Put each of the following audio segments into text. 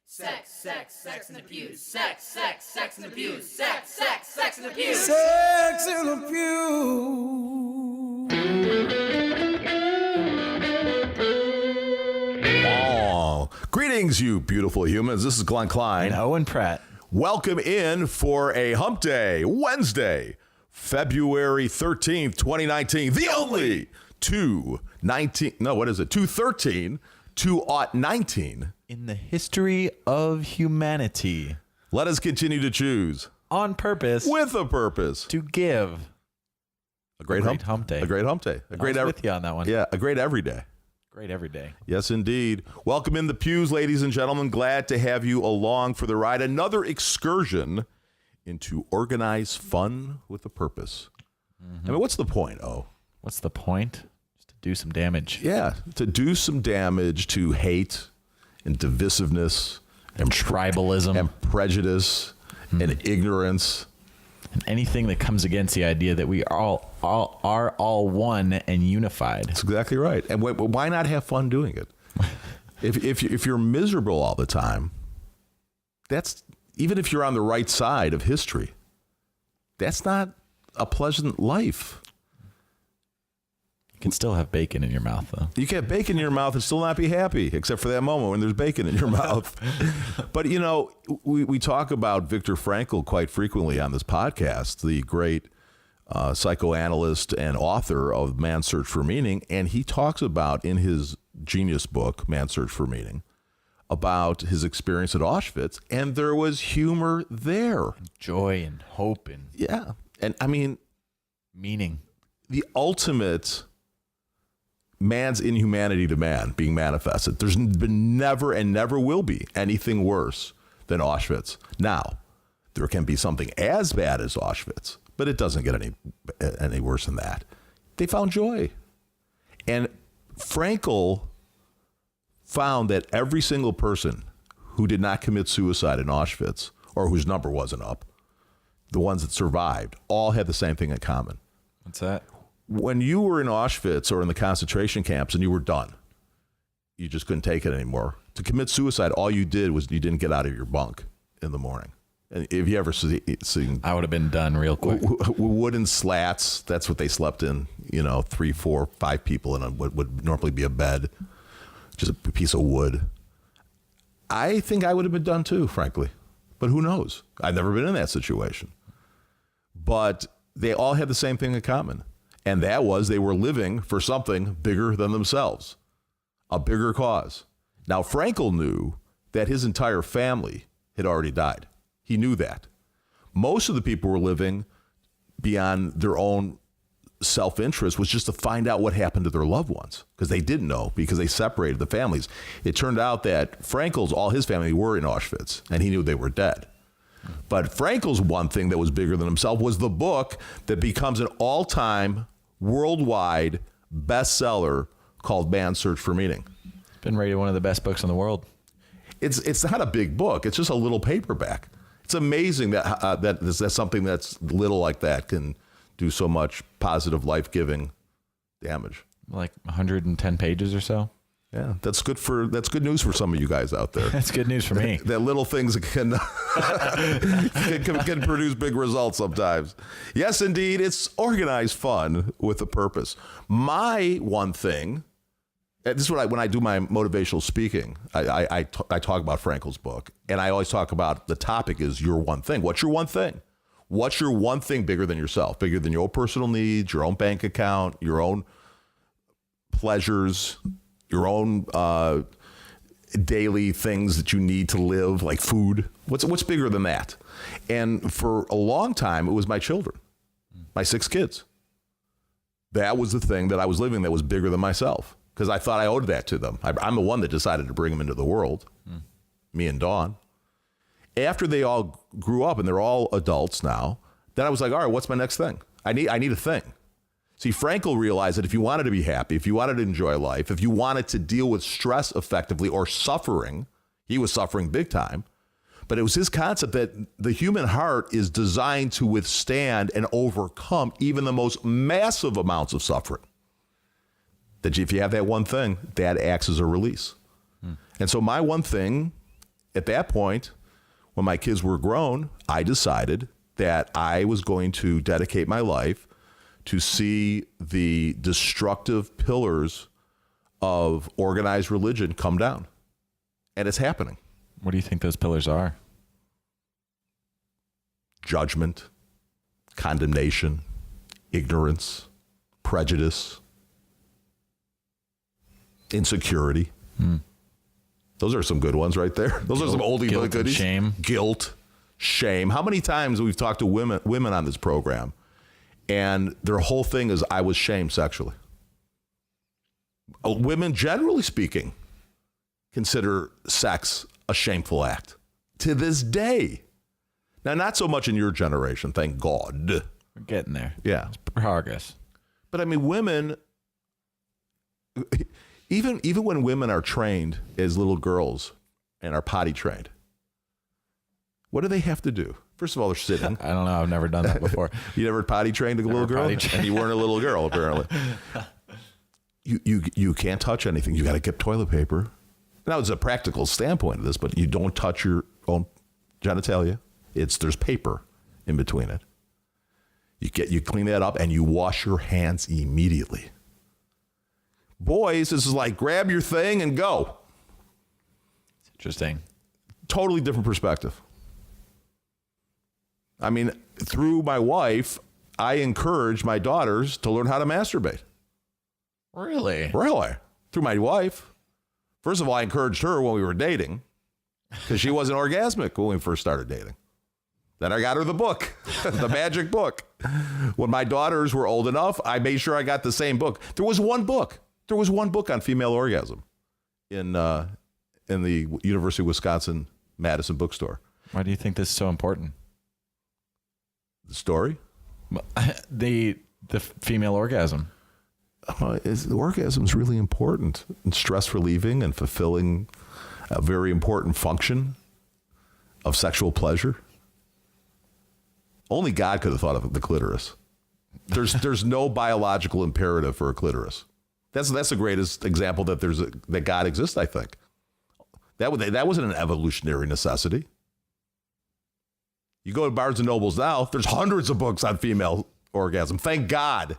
Sex in the pews. Sex in the pews. Sex in the pews. Sex in the pews. Oh, greetings, you beautiful humans. This is Glenn Klein. And Owen Pratt. Welcome in for a hump day, Wednesday, February 13th, 2019. The only 213, 2019. In the history of humanity. Let us continue to choose. On purpose. With a purpose. To give. A great hump day. A great hump day. I was with you on that one. Yeah, a great every day. Great every day. Yes, indeed. Welcome in the pews, ladies and gentlemen. Glad to have you along for the ride. Another excursion into organized fun with a purpose. Mm-hmm. I mean, what's the point, What's the point? Just to do some damage. Yeah, to do some damage to hate and divisiveness and tribalism and prejudice and ignorance. And anything that comes against the idea that we are all one and unified. That's exactly right. And why not have fun doing it? if you're miserable all the time, that's, even if you're on the right side of history, that's not a pleasant life. You can still have bacon in your mouth, though. You can have bacon in your mouth and still not be happy, except for that moment when there's bacon in your mouth. But, you know, we talk about Viktor Frankl quite frequently on this podcast, the great psychoanalyst and author of Man's Search for Meaning. And he talks about, in his genius book, Man's Search for Meaning, about his experience at Auschwitz. And there was humor there. Joy and hope and... Yeah. And, I mean... meaning. The ultimate... man's inhumanity to man being manifested. There's been never and never will be anything worse than Auschwitz. Now, there can be something as bad as Auschwitz, but it doesn't get any worse than that. They found joy. And Frankl found that every single person who did not commit suicide in Auschwitz, or whose number wasn't up, the ones that survived, all had the same thing in common. What's that? When you were in Auschwitz or in the concentration camps and you were done, you just couldn't take it anymore. To commit suicide, all you did was you didn't get out of your bunk in the morning. And if you ever seen... I would have been done real quick. Wooden slats, that's what they slept in, 3, 4, 5 people in what would normally be a bed, just a piece of wood. I think I would have been done too, frankly. But who knows? I've never been in that situation. But they all had the same thing in common. And that was they were living for something bigger than themselves, a bigger cause. Now, Frankl knew that his entire family had already died. He knew that. Most of the people were living beyond their own self-interest, was just to find out what happened to their loved ones, because they didn't know, because they separated the families. It turned out that Frankl's, all his family were in Auschwitz, and he knew they were dead. But Frankl's one thing that was bigger than himself was the book that becomes an all-time worldwide bestseller called Man's Search for Meaning. Been rated one of the best books in the world. It's not a big book. It's just a little paperback. It's amazing that that's something that's little like that can do so much positive, life-giving damage. Like 110 pages or so. Yeah, that's good news for some of you guys out there. That's good news for me. That little things can produce big results sometimes. Yes, indeed, it's organized fun with a purpose. My one thing, this is what when I do my motivational speaking, I talk about Frankl's book, and I always talk about the topic is your one thing. What's your one thing? What's your one thing bigger than yourself, bigger than your personal needs, your own bank account, your own pleasures, your own daily things that you need to live, like food? What's bigger than that? And for a long time, it was my children, my 6 kids. That was the thing that I was living that was bigger than myself, because I thought I owed that to them. I'm the one that decided to bring them into the world, me and Dawn. After they all grew up and they're all adults now, then I was like, all right, what's my next thing? I need a thing. See, Frankl realized that if you wanted to be happy, if you wanted to enjoy life, if you wanted to deal with stress effectively or suffering, he was suffering big time. But it was his concept that the human heart is designed to withstand and overcome even the most massive amounts of suffering. That if you have that one thing, that acts as a release. And so my one thing at that point, when my kids were grown, I decided that I was going to dedicate my life to see the destructive pillars of organized religion come down. And it's happening. What do you think those pillars are? Judgment, condemnation, ignorance, prejudice, insecurity. Those are some good ones right there. Those are some oldie but goodies. Shame. Guilt, shame. How many times we've talked to women on this program, and their whole thing is, I was shamed sexually. Women, generally speaking, consider sex a shameful act to this day. Now, not so much in your generation, thank God. We're getting there. Yeah. It's progress. But I mean, women, even when women are trained as little girls and are potty trained, what do they have to do? First of all, they're sitting. I don't know. I've never done that before. You never potty trained a little girl? And you weren't a little girl, apparently. You can't touch anything. You got to get toilet paper. Now, it's a practical standpoint of this, but you don't touch your own genitalia. There's paper in between it. You clean that up and you wash your hands immediately. Boys, this is like grab your thing and go. It's interesting. Totally different perspective. I mean, through my wife, I encourage my daughters to learn how to masturbate. Really? Really? Through my wife. First of all, I encouraged her when we were dating because she wasn't orgasmic when we first started dating. Then I got her the book, the magic book. When my daughters were old enough, I made sure I got the same book. There was one book on female orgasm in the University of Wisconsin Madison bookstore. Why do you think this is so important? The story? The female orgasm. The orgasm is really important and stress relieving and fulfilling a very important function of sexual pleasure. Only God could have thought of the clitoris. There's no biological imperative for a clitoris. That's the greatest example that that God exists, I think. That wasn't an evolutionary necessity. You go to Barnes and Nobles now, there's hundreds of books on female orgasm. Thank God.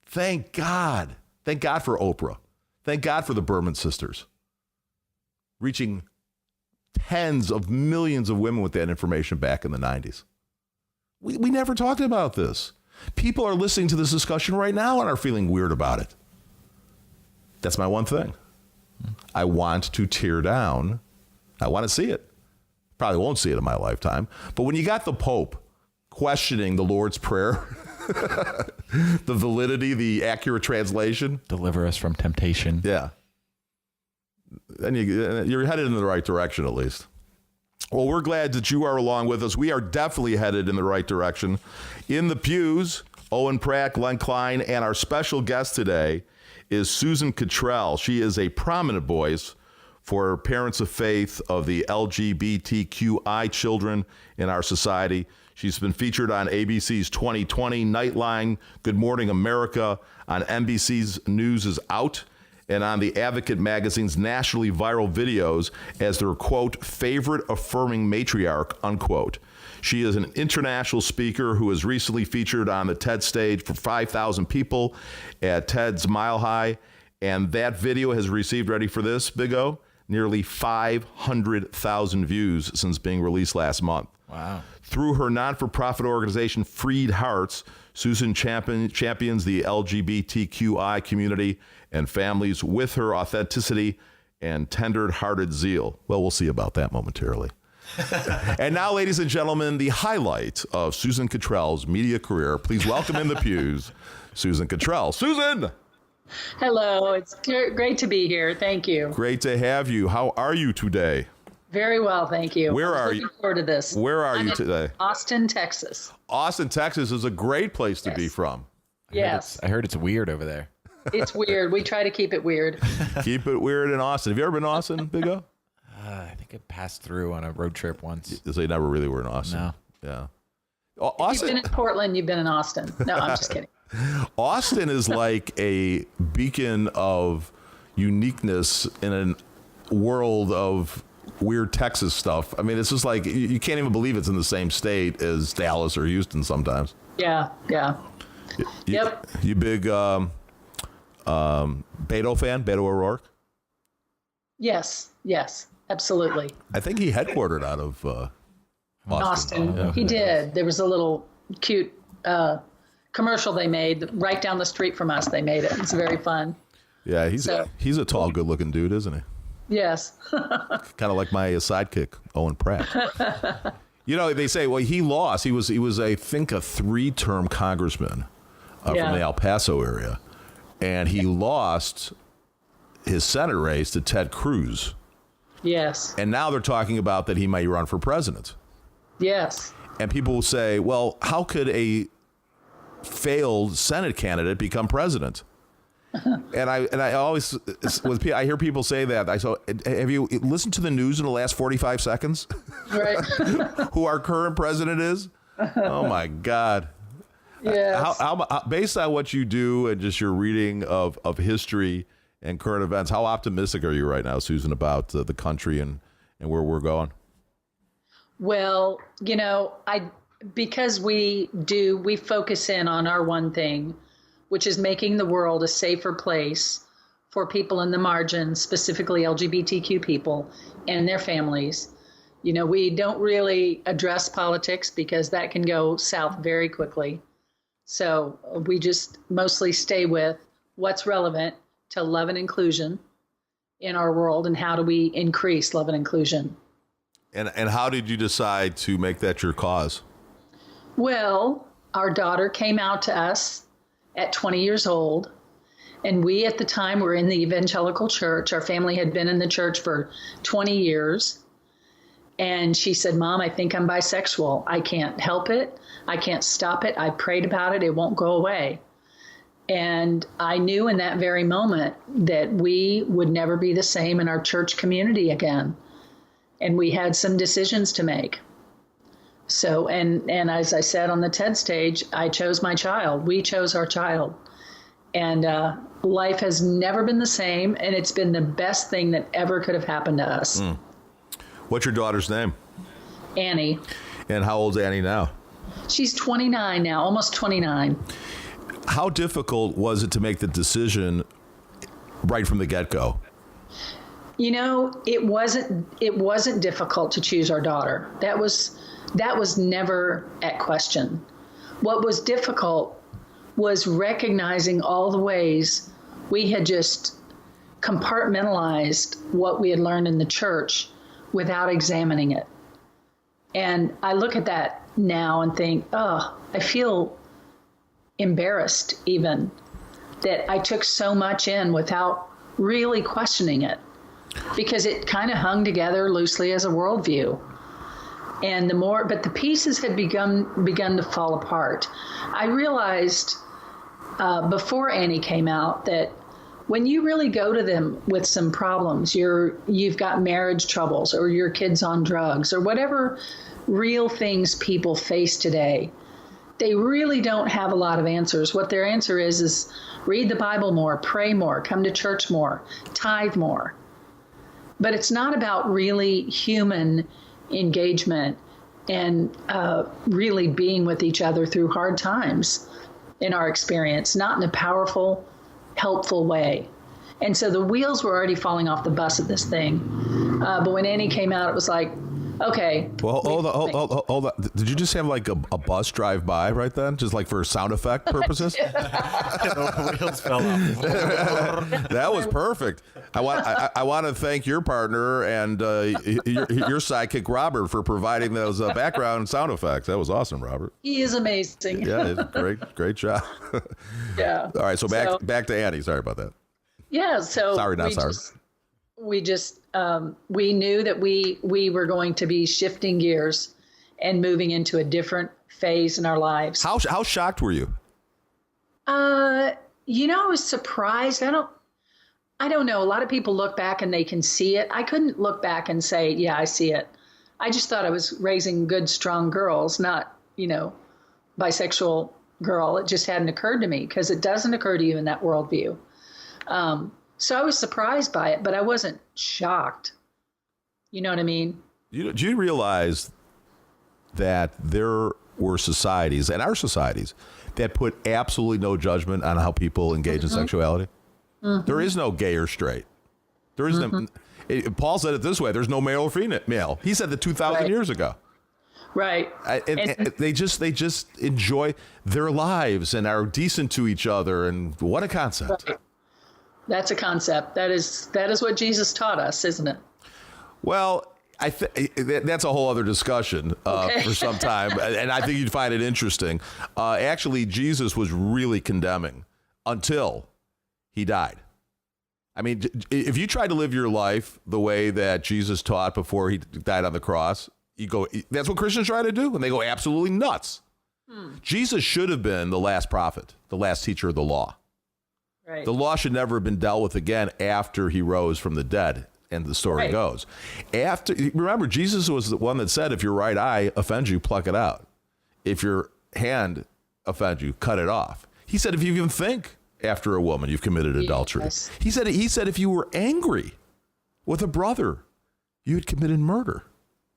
Thank God. Thank God for Oprah. Thank God for the Berman sisters. Reaching tens of millions of women with that information back in the 90s. We never talked about this. People are listening to this discussion right now and are feeling weird about it. That's my one thing. I want to tear down. I want to see it. Probably won't see it in my lifetime. But when you got the Pope questioning the Lord's Prayer, the validity, the accurate translation. Deliver us from temptation. Yeah. Then you're headed in the right direction, at least. Well, we're glad that you are along with us. We are definitely headed in the right direction. In the pews, Owen Pratt, Glenn Klein, and our special guest today is Susan Cottrell. She is a prominent voice for parents of faith of the LGBTQI children in our society. She's been featured on ABC's 2020 Nightline, Good Morning America, on NBC's News is Out, and on the Advocate magazine's nationally viral videos as their, quote, favorite affirming matriarch, unquote. She is an international speaker who was recently featured on the TED stage for 5,000 people at TED's Mile High. And that video has received, ready for this, Big O, nearly 500,000 views since being released last month. Wow. Through her non-for-profit organization, Freed Hearts, Susan champions the LGBTQI community and families with her authenticity and tender-hearted zeal. Well, we'll see about that momentarily. And now, ladies and gentlemen, the highlight of Susan Cottrell's media career. Please welcome in the pews, Susan Cottrell. Susan! Hello. It's great to be here. Thank you. Great to have you. How are you today? Very well, thank you. Where are you? Looking forward to this. Where are you today? In Austin, Texas. Austin, Texas is a great place to be Yes. from. Yes, I heard it's weird over there. it's weird. We try to keep it weird. Keep it weird in Austin. Have you ever been to Austin, Big O? I think I passed through on a road trip once. They never really were in Austin. No. Yeah. You've Austin, been in Portland, you've been in Austin. No, I'm just kidding. Austin is like a beacon of uniqueness in a world of weird Texas stuff. I mean, it's just like you can't even believe it's in the same state as Dallas or Houston sometimes. Yeah. Yep. You big Beto fan? Beto O'Rourke? Yes, absolutely. I think he headquartered out of Austin. Yeah. He did. There was a little cute commercial they made right down the street from us. They made it. It's very fun. Yeah, he's a tall, good-looking dude, isn't he? Yes. Kind of like my sidekick, Owen Pratt. They say, well, he lost. He was I think, a 3-term congressman from the El Paso area, and he lost his Senate race to Ted Cruz. Yes. And now they're talking about that he might run for president. Yes. And people will say, well, how could a failed Senate candidate become president? And I always, I hear people say that. Have you listened to the news in the last 45 seconds? Right. Who our current president is? Oh my God. Yes. How, based on what you do and just your reading of history and current events, how optimistic are you right now, Susan, about the country and where we're going? Well, because we focus in on our one thing, which is making the world a safer place for people in the margins, specifically LGBTQ people and their families. We don't really address politics because that can go south very quickly. So we just mostly stay with what's relevant to love and inclusion in our world and how do we increase love and inclusion. And how did you decide to make that your cause? Well, our daughter came out to us at 20 years old, and we at the time were in the evangelical church. Our family had been in the church for 20 years. And she said, Mom, I think I'm bisexual. I can't help it. I can't stop it. I prayed about it. It won't go away. And I knew in that very moment that we would never be the same in our church community again. And we had some decisions to make. So, and as I said on the TED stage, I chose my child. We chose our child. And life has never been the same. And it's been the best thing that ever could have happened to us. Mm. What's your daughter's name? Annie. And how old's Annie now? She's 29 now, almost 29. How difficult was it to make the decision right from the get-go? It wasn't difficult to choose our daughter. That was never at question. What was difficult was recognizing all the ways we had just compartmentalized what we had learned in the church without examining it. And I look at that now and think, I feel embarrassed even that I took so much in without really questioning it, because it kind of hung together loosely as a worldview. And but the pieces had begun to fall apart. I realized before Annie came out that when you really go to them with some problems, you've got marriage troubles or your kid's on drugs or whatever real things people face today, they really don't have a lot of answers. What their answer is read the Bible more, pray more, come to church more, tithe more. But it's not about really human engagement and really being with each other through hard times in our experience, not in a powerful, helpful way. And so the wheels were already falling off the bus of this thing. But when Annie came out, it was like, okay. Well, hold on. Did you just have like a bus drive by right then? Just like for sound effect purposes? The wheels fell off. That was perfect. I want to thank your partner and your sidekick, Robert, for providing those background sound effects. That was awesome, Robert. He is amazing. Yeah, great job. Yeah. All right, so back to Annie. Sorry about that. Yeah, so sorry. We knew that we were going to be shifting gears and moving into a different phase in our lives. How shocked were you? I was surprised. I don't know. A lot of people look back and they can see it. I couldn't look back and say, yeah, I see it. I just thought I was raising good, strong girls, not, bisexual girl. It just hadn't occurred to me because it doesn't occur to you in that worldview. So I was surprised by it, but I wasn't shocked. You know what I mean? Do you realize that there were societies, and our societies, that put absolutely no judgment on how people engage in sexuality? There is no gay or straight. There is no. Paul said it this way: "There's no male or female." He said that 2,000 years ago. Right. And they just enjoy their lives and are decent to each other. And what a concept! Right. That's a concept. That is what Jesus taught us, isn't it? Well, that's a whole other discussion for some time, and I think you'd find it interesting. Actually, Jesus was really condemning until he died. I mean, if you try to live your life the way that Jesus taught before he died on the cross, that's what Christians try to do, and they go absolutely nuts. Jesus should have been the last prophet, the last teacher of the law. Right. The law should never have been dealt with again after he rose from the dead. And the story goes. Remember, Jesus was the one that said, if your right eye offends you, pluck it out. If your hand offends you, cut it off. He said, if you even think after a woman, you've committed adultery. Yes. He said, if you were angry with a brother, you had committed murder.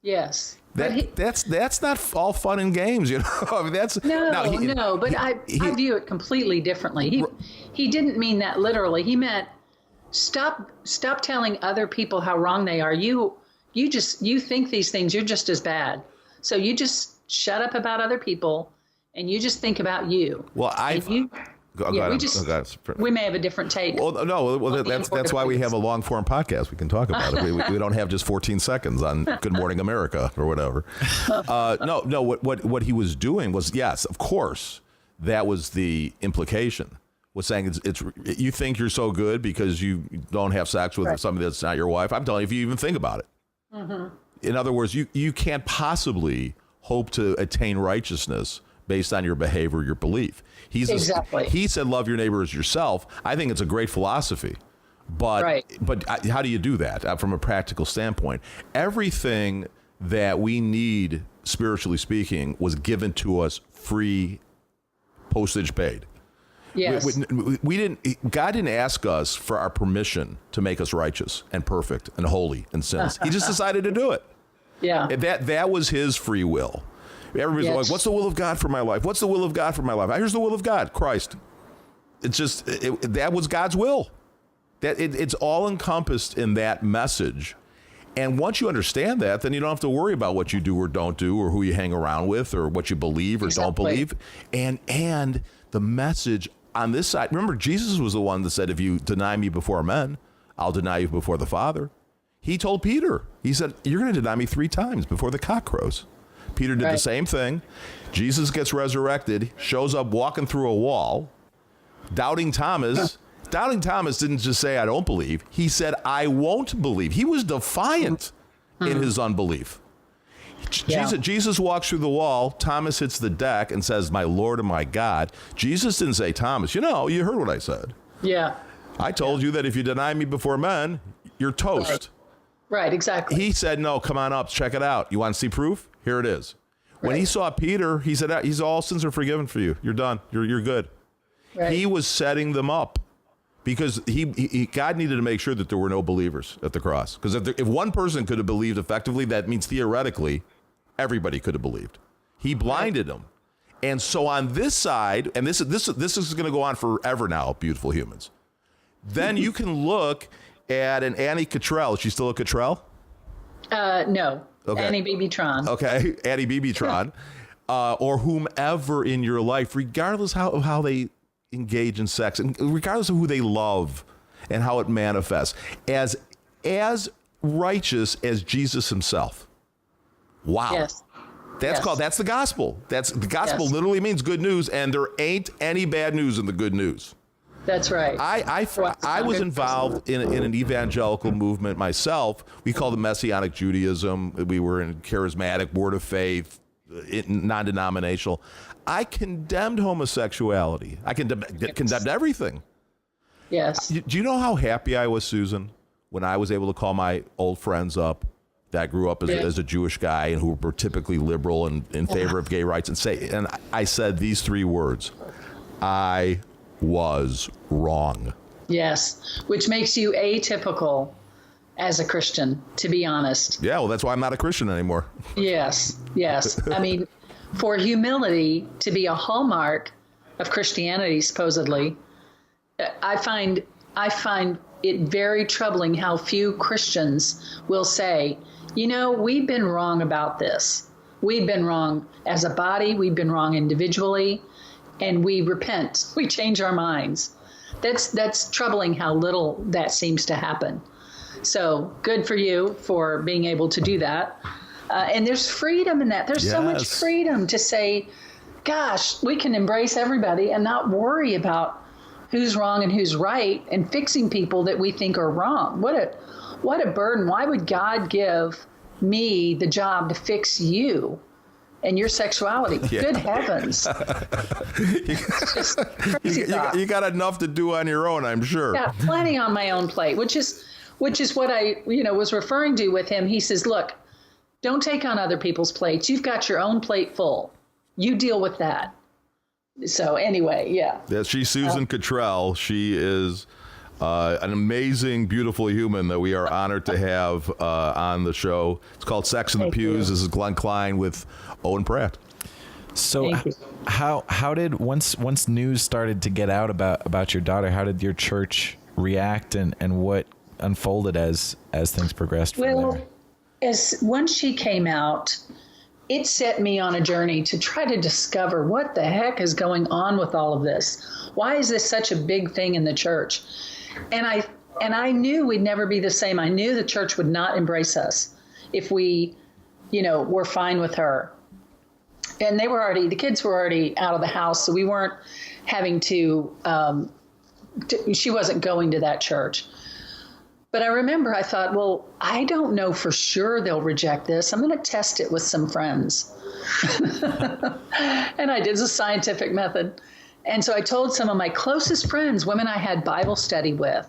Yes. That's not all fun and games, you know. I mean, but I view it completely differently. He didn't mean that literally. He meant stop telling other people how wrong they are. You think these things, you're just as bad. So you just shut up about other people and you just think about you. Well, we may have a different take. Well, no, that's why we have a long form podcast. We can talk about it. We don't have just 14 seconds on Good Morning America or whatever. No. What he was doing was, yes, of course, that was the implication. Was saying it's you think you're so good because you don't have sex with somebody that's not your wife. I'm telling you, if you even think about it. In other words, you can't possibly hope to attain righteousness based on your behavior, your belief. He said, love your neighbor as yourself. I think it's a great philosophy. But how do you do that from a practical standpoint? Everything that we need, spiritually speaking, was given to us free, postage paid. Yes. God didn't ask us for our permission to make us righteous and perfect and holy and sinless. He just decided to do it. Yeah. That was his free will. Everybody's like, what's the will of God for my life? What's the will of God for my life? Here's the will of God, Christ. It's just, that was God's will. It's all encompassed in that message. And once you understand that, then you don't have to worry about what you do or don't do or who you hang around with or what you believe or don't believe. And the message on this side, remember, Jesus was the one that said, if you deny me before men, I'll deny you before the Father. He told Peter, he said, you're going to deny me 3 times before the cock crows. Peter did the same thing. Jesus gets resurrected, shows up walking through a wall. Doubting Thomas didn't just say, I don't believe. He said, I won't believe. He was defiant in his unbelief. Jesus walks through the wall. Thomas hits the deck and says, my Lord and my God. Jesus didn't say, Thomas, you heard what I said. Yeah. I told you that if you deny me before men, you're toast. Right, exactly. He said, no, come on up, check it out. You want to see proof? Here it is. When he saw Peter, he said, all sins are forgiven for you. You're done. You're good. Right. He was setting them up because God needed to make sure that there were no believers at the cross. Because if one person could have believed effectively, that means theoretically everybody could have believed. He blinded them. And so on this side, and this is going to go on forever now, beautiful humans. Then you can look at an Annie Cottrell. Is she still a Cottrell? No. Okay. Annie BB-tron. Okay, Annie BB-tron. Or whomever in your life, regardless of how they engage in sex, and regardless of who they love and how it manifests, as righteous as Jesus himself. Wow. Yes. That's the gospel. The gospel literally means good news, and there ain't any bad news in the good news. That's right. I was involved in an evangelical movement myself. We called it Messianic Judaism. We were in charismatic, word of faith, non-denominational. I condemned homosexuality. I condemned everything. Yes. Do you know how happy I was, Susan, when I was able to call my old friends up that grew up as a Jewish guy and who were typically liberal and in favor of gay rights, and I said these 3 words: I was wrong. Yes, which makes you atypical as a Christian, to be honest. Yeah, well, that's why I'm not a Christian anymore. Yes. I mean, for humility to be a hallmark of Christianity, supposedly, I find it very troubling how few Christians will say, we've been wrong about this. We've been wrong as a body. We've been wrong individually. And we repent. We change our minds. That's troubling how little that seems to happen. So good for you for being able to do that. And there's freedom in that. There's so much freedom to say, gosh, we can embrace everybody and not worry about who's wrong and who's right and fixing people that we think are wrong. What a burden. Why would God give me the job to fix you and your sexuality? Yeah. Good heavens. You got enough to do on your own, I'm sure. Yeah, plenty on my own plate, which is what I, was referring to with him. He says, look, don't take on other people's plates. You've got your own plate full. You deal with that. So anyway, yeah. Yeah, she's Susan Cottrell. She is an amazing, beautiful human that we are honored to have on the show. It's called Sex in the Pews. This is Glenn Klein with Owen Pratt. So how did once news started to get out about your daughter, how did your church react and what unfolded as things progressed from there? Once she came out, it set me on a journey to try to discover what the heck is going on with all of this. Why is this such a big thing in the church? And I knew we'd never be the same. I knew the church would not embrace us if we, were fine with her. And the kids were already out of the house, so we weren't having to she wasn't going to that church. But I remember I thought, well, I don't know for sure they'll reject this. I'm going to test it with some friends. And I did the scientific method. And so I told some of my closest friends, women I had Bible study with,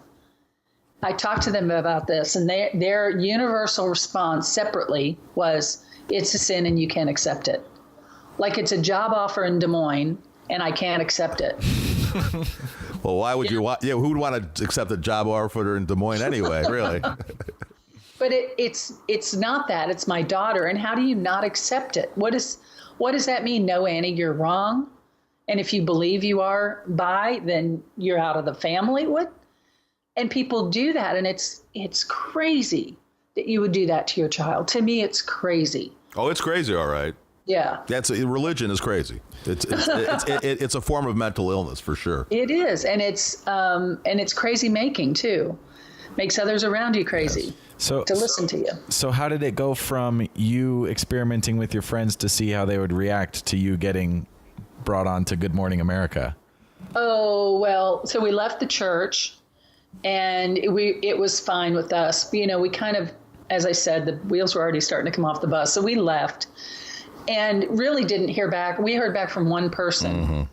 I talked to them about this, and their universal response separately was, it's a sin and you can't accept it. Like it's a job offer in Des Moines, and I can't accept it. Well, why would you want? Yeah, who would want to accept a job offer in Des Moines anyway? Really? But it's not that. It's my daughter, and how do you not accept it? What does that mean? No, Annie, you're wrong. And if you believe you are bi, then you're out of the family. What? And people do that, and it's crazy that you would do that to your child. To me, it's crazy. Oh, it's crazy, all right. Yeah. Religion is crazy. It's a form of mental illness for sure. It is, and it's crazy making too. Makes others around you crazy. Yes. So to listen to you. So how did it go from you experimenting with your friends to see how they would react to you getting brought on to Good Morning America? Oh, well, so we left the church, and it was fine with us. We kind of, as I said, the wheels were already starting to come off the bus, so we left. And really didn't hear back. We heard back from one person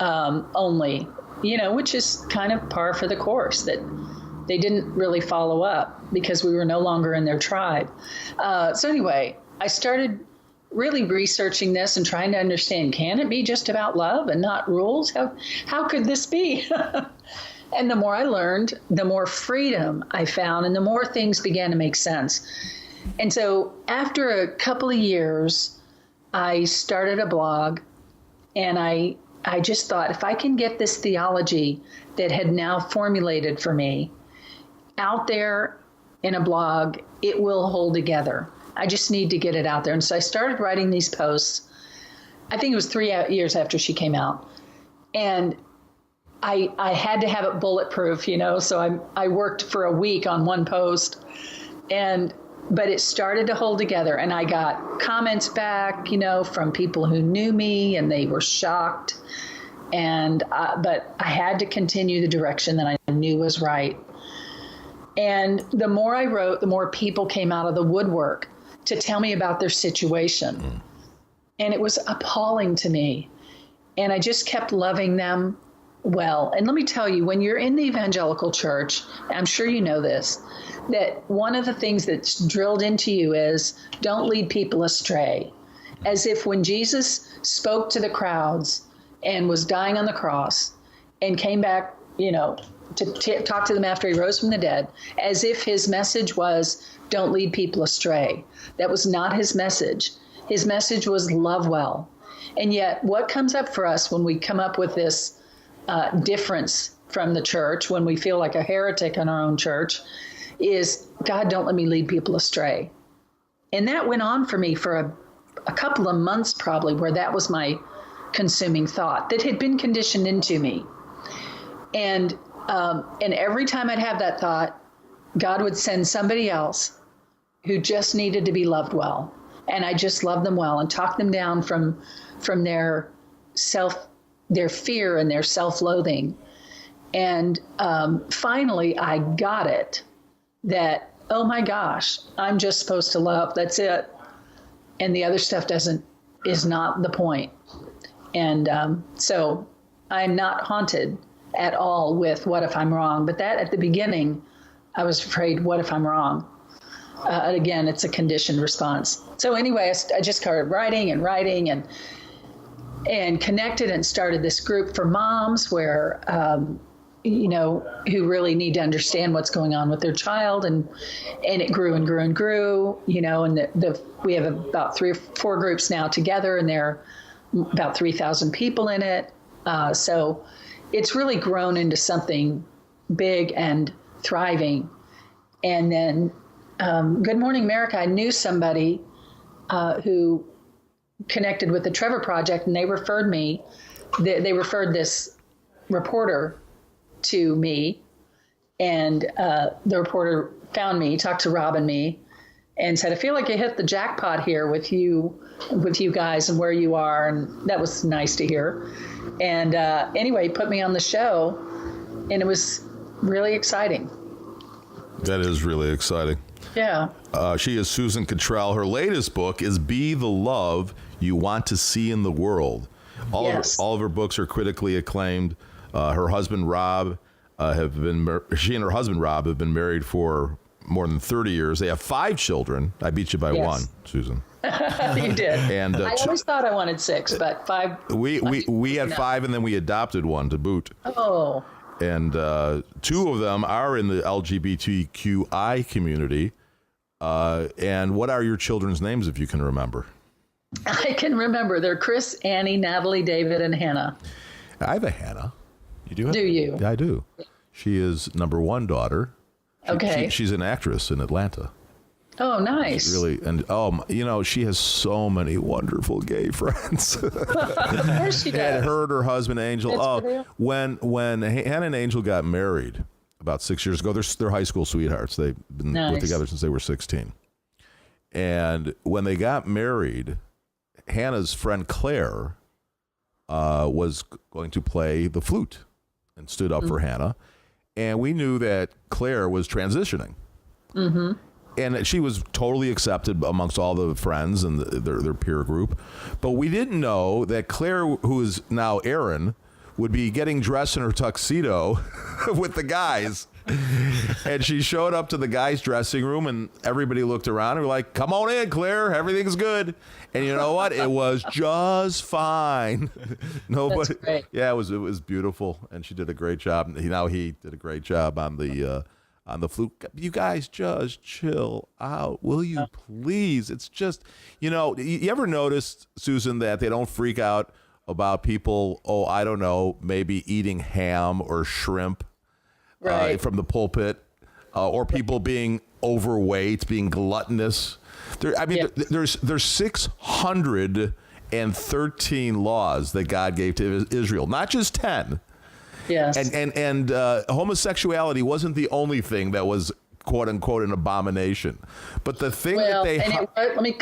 only, which is kind of par for the course, that they didn't really follow up because we were no longer in their tribe. So anyway, I started really researching this and trying to understand, can it be just about love and not rules? How could this be? And the more I learned, the more freedom I found, and the more things began to make sense. And so after a couple of years, I started a blog, and I just thought, if I can get this theology that had now formulated for me out there in a blog, it will hold together. I just need to get it out there. And so I started writing these posts. I think it was 3 years after she came out. And I had to have it bulletproof, so I worked for a week on one post. But it started to hold together, and I got comments back, from people who knew me, and they were shocked. But I had to continue the direction that I knew was right. And the more I wrote, the more people came out of the woodwork to tell me about their situation. And it was appalling to me. And I just kept loving them well. And let me tell you, when you're in the evangelical church, I'm sure you know this, that one of the things that's drilled into you is don't lead people astray. As if when Jesus spoke to the crowds and was dying on the cross and came back, to talk to them after he rose from the dead, as if his message was, don't lead people astray. That was not his message. His message was love well. And yet what comes up for us when we come up with this difference from the church, when we feel like a heretic in our own church, is, God, don't let me lead people astray. And that went on for me for a couple of months probably, where that was my consuming thought that had been conditioned into me. And every time I'd have that thought, God would send somebody else who just needed to be loved well. And I just loved them well and talk them down from their fear and their self-loathing. And finally, I got it that, oh my gosh, I'm just supposed to love. That's it. And the other stuff is not the point. And so I'm not haunted at all with what if I'm wrong. But that at the beginning, I was afraid, what if I'm wrong? Again, it's a conditioned response. So anyway, I just started writing and connected and started this group for moms where, who really need to understand what's going on with their child. And it grew and grew and grew, and we have about 3 or 4 groups now together, and there are about 3,000 people in it. So it's really grown into something big and thriving. And then Good Morning America, I knew somebody who connected with the Trevor Project, and they referred me. They referred this reporter to me, and the reporter found me, talked to Rob and me, and said, I feel like you hit the jackpot here with you guys and where you are. And that was nice to hear. And anyway, he put me on the show, and it was really exciting. That is really exciting. Yeah. She is Susan Cottrell. Her latest book is Be the Love You Want to See in the World. All of her books are critically acclaimed. Her husband, Rob, she and her husband, Rob, have been married for more than 30 years. They have 5 children. I beat you by 1, Susan. You did. And I always thought I wanted 6, but 5. We had 5, and then we adopted 1 to boot. Oh. And 2 of them are in the LGBTQI community. And what are your children's names, if you can remember? I can remember. They're Chris, Annie, Natalie, David, and Hannah. I have a Hannah. You do? Do you? Yeah, I do. She is number 1 daughter. She's an actress in Atlanta. Oh, nice. She's really, and she has so many wonderful gay friends. Of course she does. And her and her husband Angel. When Hannah and Angel got married about 6 years ago, they're high school sweethearts. They've been together since they were 16. And when they got married, Hannah's friend Claire was going to play the flute and stood up for Hannah. And we knew that Claire was transitioning. Mm-hmm. And she was totally accepted amongst all the friends and their peer group. But we didn't know that Claire, who is now Erin, would be getting dressed in her tuxedo with the guys. And she showed up to the guys' dressing room, and everybody looked around and were like, come on in, Claire, everything's good. And you know what? It was just fine. Nobody. That's great. Yeah, it was beautiful, and she did a great job. He did a great job on the flute. You guys just chill out, will you please? It's just, you ever noticed, Susan, that they don't freak out about people, I don't know, maybe eating ham or shrimp from the pulpit, or people being overweight, being gluttonous. There's 613 laws that God gave to Israel, not just 10. Yes. And homosexuality wasn't the only thing that was, quote unquote, an abomination. But the thing let me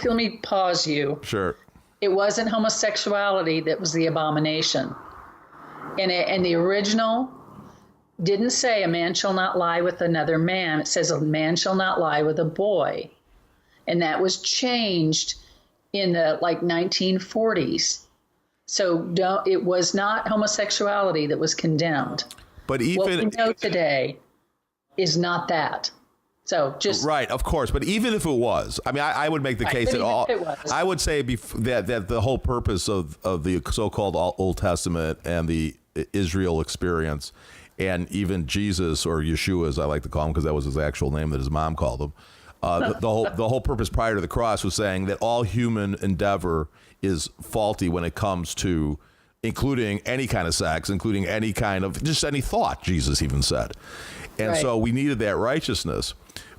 pause you. Sure. It wasn't homosexuality that was the abomination. And the original didn't say a man shall not lie with another man. It says a man shall not lie with a boy. And that was changed in the 1940s. So it was not homosexuality that was condemned. But even what we know today is not that. So just right, of course. But even if it was, I would make the case that I would say that the whole purpose of the so-called Old Testament and the Israel experience And even Jesus, or Yeshua, as I like to call him, because that was his actual name that his mom called him. The whole purpose prior to the cross was saying that all human endeavor is faulty when it comes to including any kind of sex, including any kind of, just any thought, Jesus even said. And so we needed that righteousness.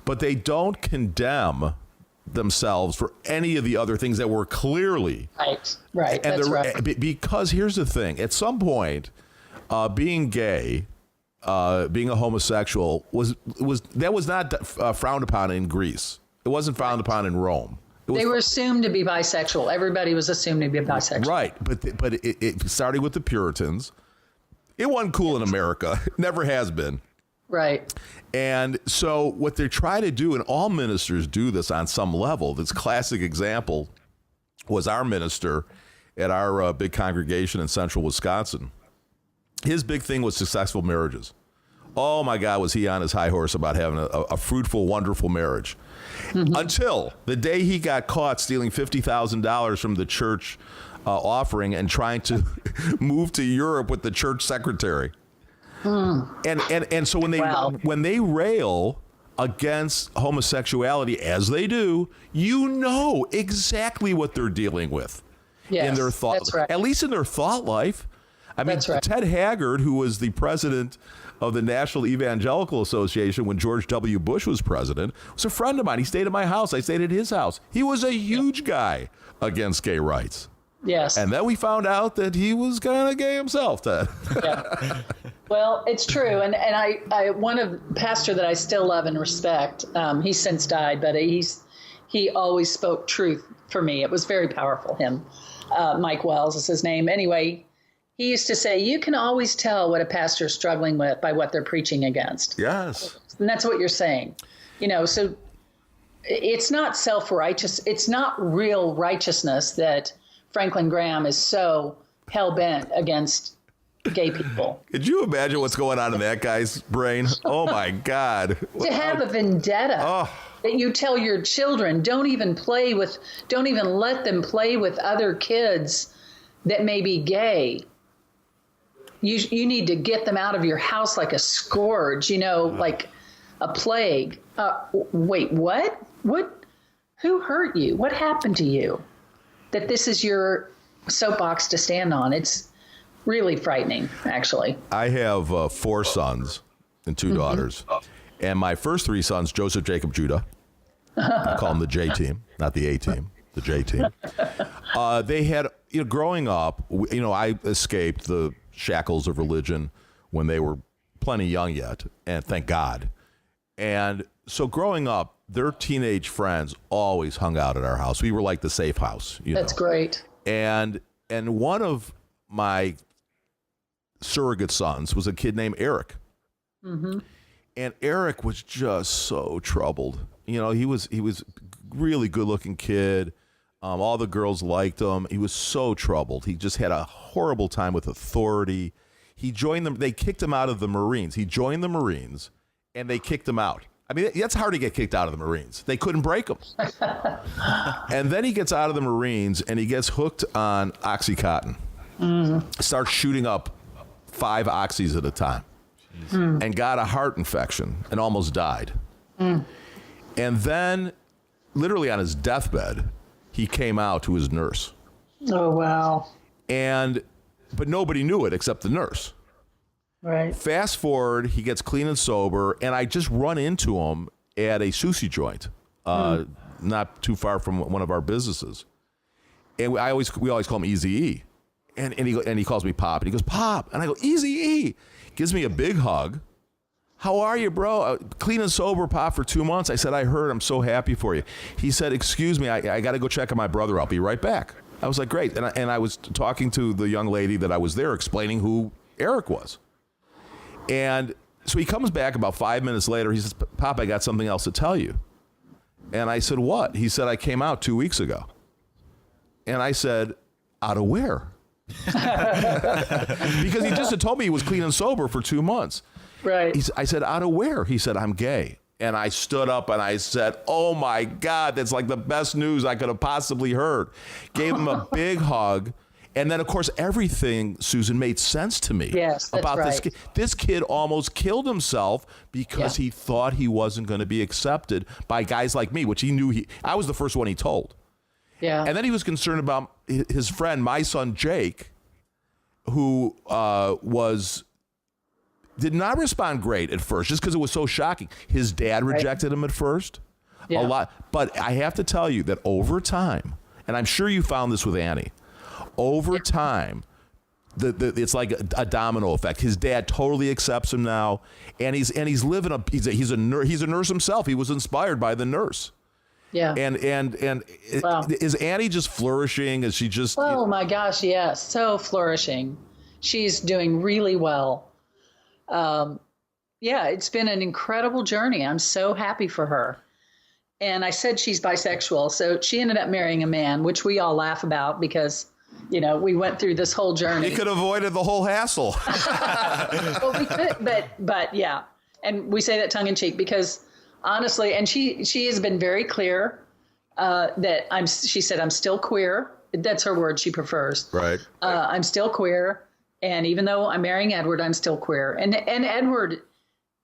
But they don't condemn themselves for any of the other things that were clearly. Right. And That's right. Because here's the thing. At some point, being gay, being a homosexual was not frowned upon in Greece. It wasn't frowned upon in Rome. They were assumed to be bisexual. Everybody was assumed to be bisexual. Right, but it started with the Puritans. It wasn't cool in America. It never has been. Right. And so what they try to do, and all ministers do this on some level, this classic example was our minister at our big congregation in central Wisconsin. His big thing was successful marriages. Oh, my God, was he on his high horse about having a fruitful, wonderful marriage. Mm-hmm. Until the day he got caught stealing $50,000 from the church offering and trying to move to Europe with the church secretary. And so when they rail against homosexuality, as they do, you know exactly what they're dealing with in their thought, that's right. at least in their thought life. I mean, right. Ted Haggard, who was the president of the National Evangelical Association when George W. Bush was president, was a friend of mine. He stayed at my house. I stayed at his house. He was a huge guy against gay rights. Yes. And then we found out that he was kind of gay himself, Ted. Yeah. Well, it's true. And I one of pastor that I still love and respect, he's since died, but he always spoke truth for me. It was very powerful, him. Mike Wells is his name. Anyway, he used to say, you can always tell what a pastor is struggling with by what they're preaching against. Yes. And that's what you're saying. So it's not self-righteous. It's not real righteousness that Franklin Graham is so hell-bent against gay people. Could you imagine what's going on in that guy's brain? Oh, my God. To have a vendetta that you tell your children, don't even let them play with other kids that may be gay. You need to get them out of your house like a scourge, like a plague. Wait, what? Who hurt you? What happened to you? That this is your soapbox to stand on. It's really frightening, actually. I have 4 sons and 2 daughters. And my first 3 sons, Joseph, Jacob, Judah. I call them the J team, not the A team, the J team. They had, growing up, I escaped the shackles of religion when they were plenty young yet, and thank God. And so growing up, their teenage friends always hung out at our house. We were like the safe house. That's great. And one of my surrogate sons was a kid named Eric. Mm-hmm. And Eric was just so troubled. He was really good looking kid. All the girls liked him. He was so troubled. He just had a horrible time with authority. He joined them. They kicked him out of the Marines. He joined the Marines and they kicked him out. I mean, that's hard to get kicked out of the Marines. They couldn't break him. And then he gets out of the Marines and he gets hooked on Oxycontin. Starts shooting up 5 oxys at a time. And got a heart infection and almost died. And then, literally on his deathbed, he came out to his nurse. Oh, wow. But nobody knew it except the nurse. Right. Fast forward, he gets clean and sober, and I just run into him at a sushi joint, not too far from one of our businesses. And we always call him Easy-E. And he calls me Pop, and he goes, Pop. And I go, Easy-E. Gives me a big hug. How are you, bro? Clean and sober, Pop, for 2 months. I said, I heard. I'm so happy for you. He said, excuse me, I got to go check on my brother. I'll be right back. I was like, great. And I was talking to the young lady that I was there, explaining who Eric was. And so he comes back about 5 minutes later. He says, Pop, I got something else to tell you. And I said, what? He said, I came out 2 weeks ago. And I said, out of where? Because he just had told me he was clean and sober for 2 months. Right. I said, out of where? He said, I'm gay. And I stood up and I said, oh my God, that's like the best news I could have possibly heard. Gave him a big hug. And then, of course, everything, Susan, made sense to me. Yes, that's about right. this kid. This kid almost killed himself because he thought he wasn't going to be accepted by guys like me, which he knew I was the first one he told. Yeah. And then he was concerned about his friend, my son Jake, who did not respond great at first, just because it was so shocking. His dad rejected him at first, a lot. But I have to tell you that over time, and I'm sure you found this with Annie, over time, it's like a domino effect. His dad totally accepts him now, and he's living he's a nurse himself. He was inspired by the nurse. Yeah. And Wow. Is Annie just flourishing? Is she just? Oh my gosh, yes, so flourishing. She's doing really well. It's been an incredible journey. I'm so happy for her. And I said she's bisexual, so she ended up marrying a man, which we all laugh about because, we went through this whole journey. You could have avoided the whole hassle. Well, we could, but yeah. And we say that tongue in cheek because honestly, and she has been very clear that she said, I'm still queer. That's her word she prefers. Right. I'm still queer. And even though I'm marrying Edward, I'm still queer. And Edward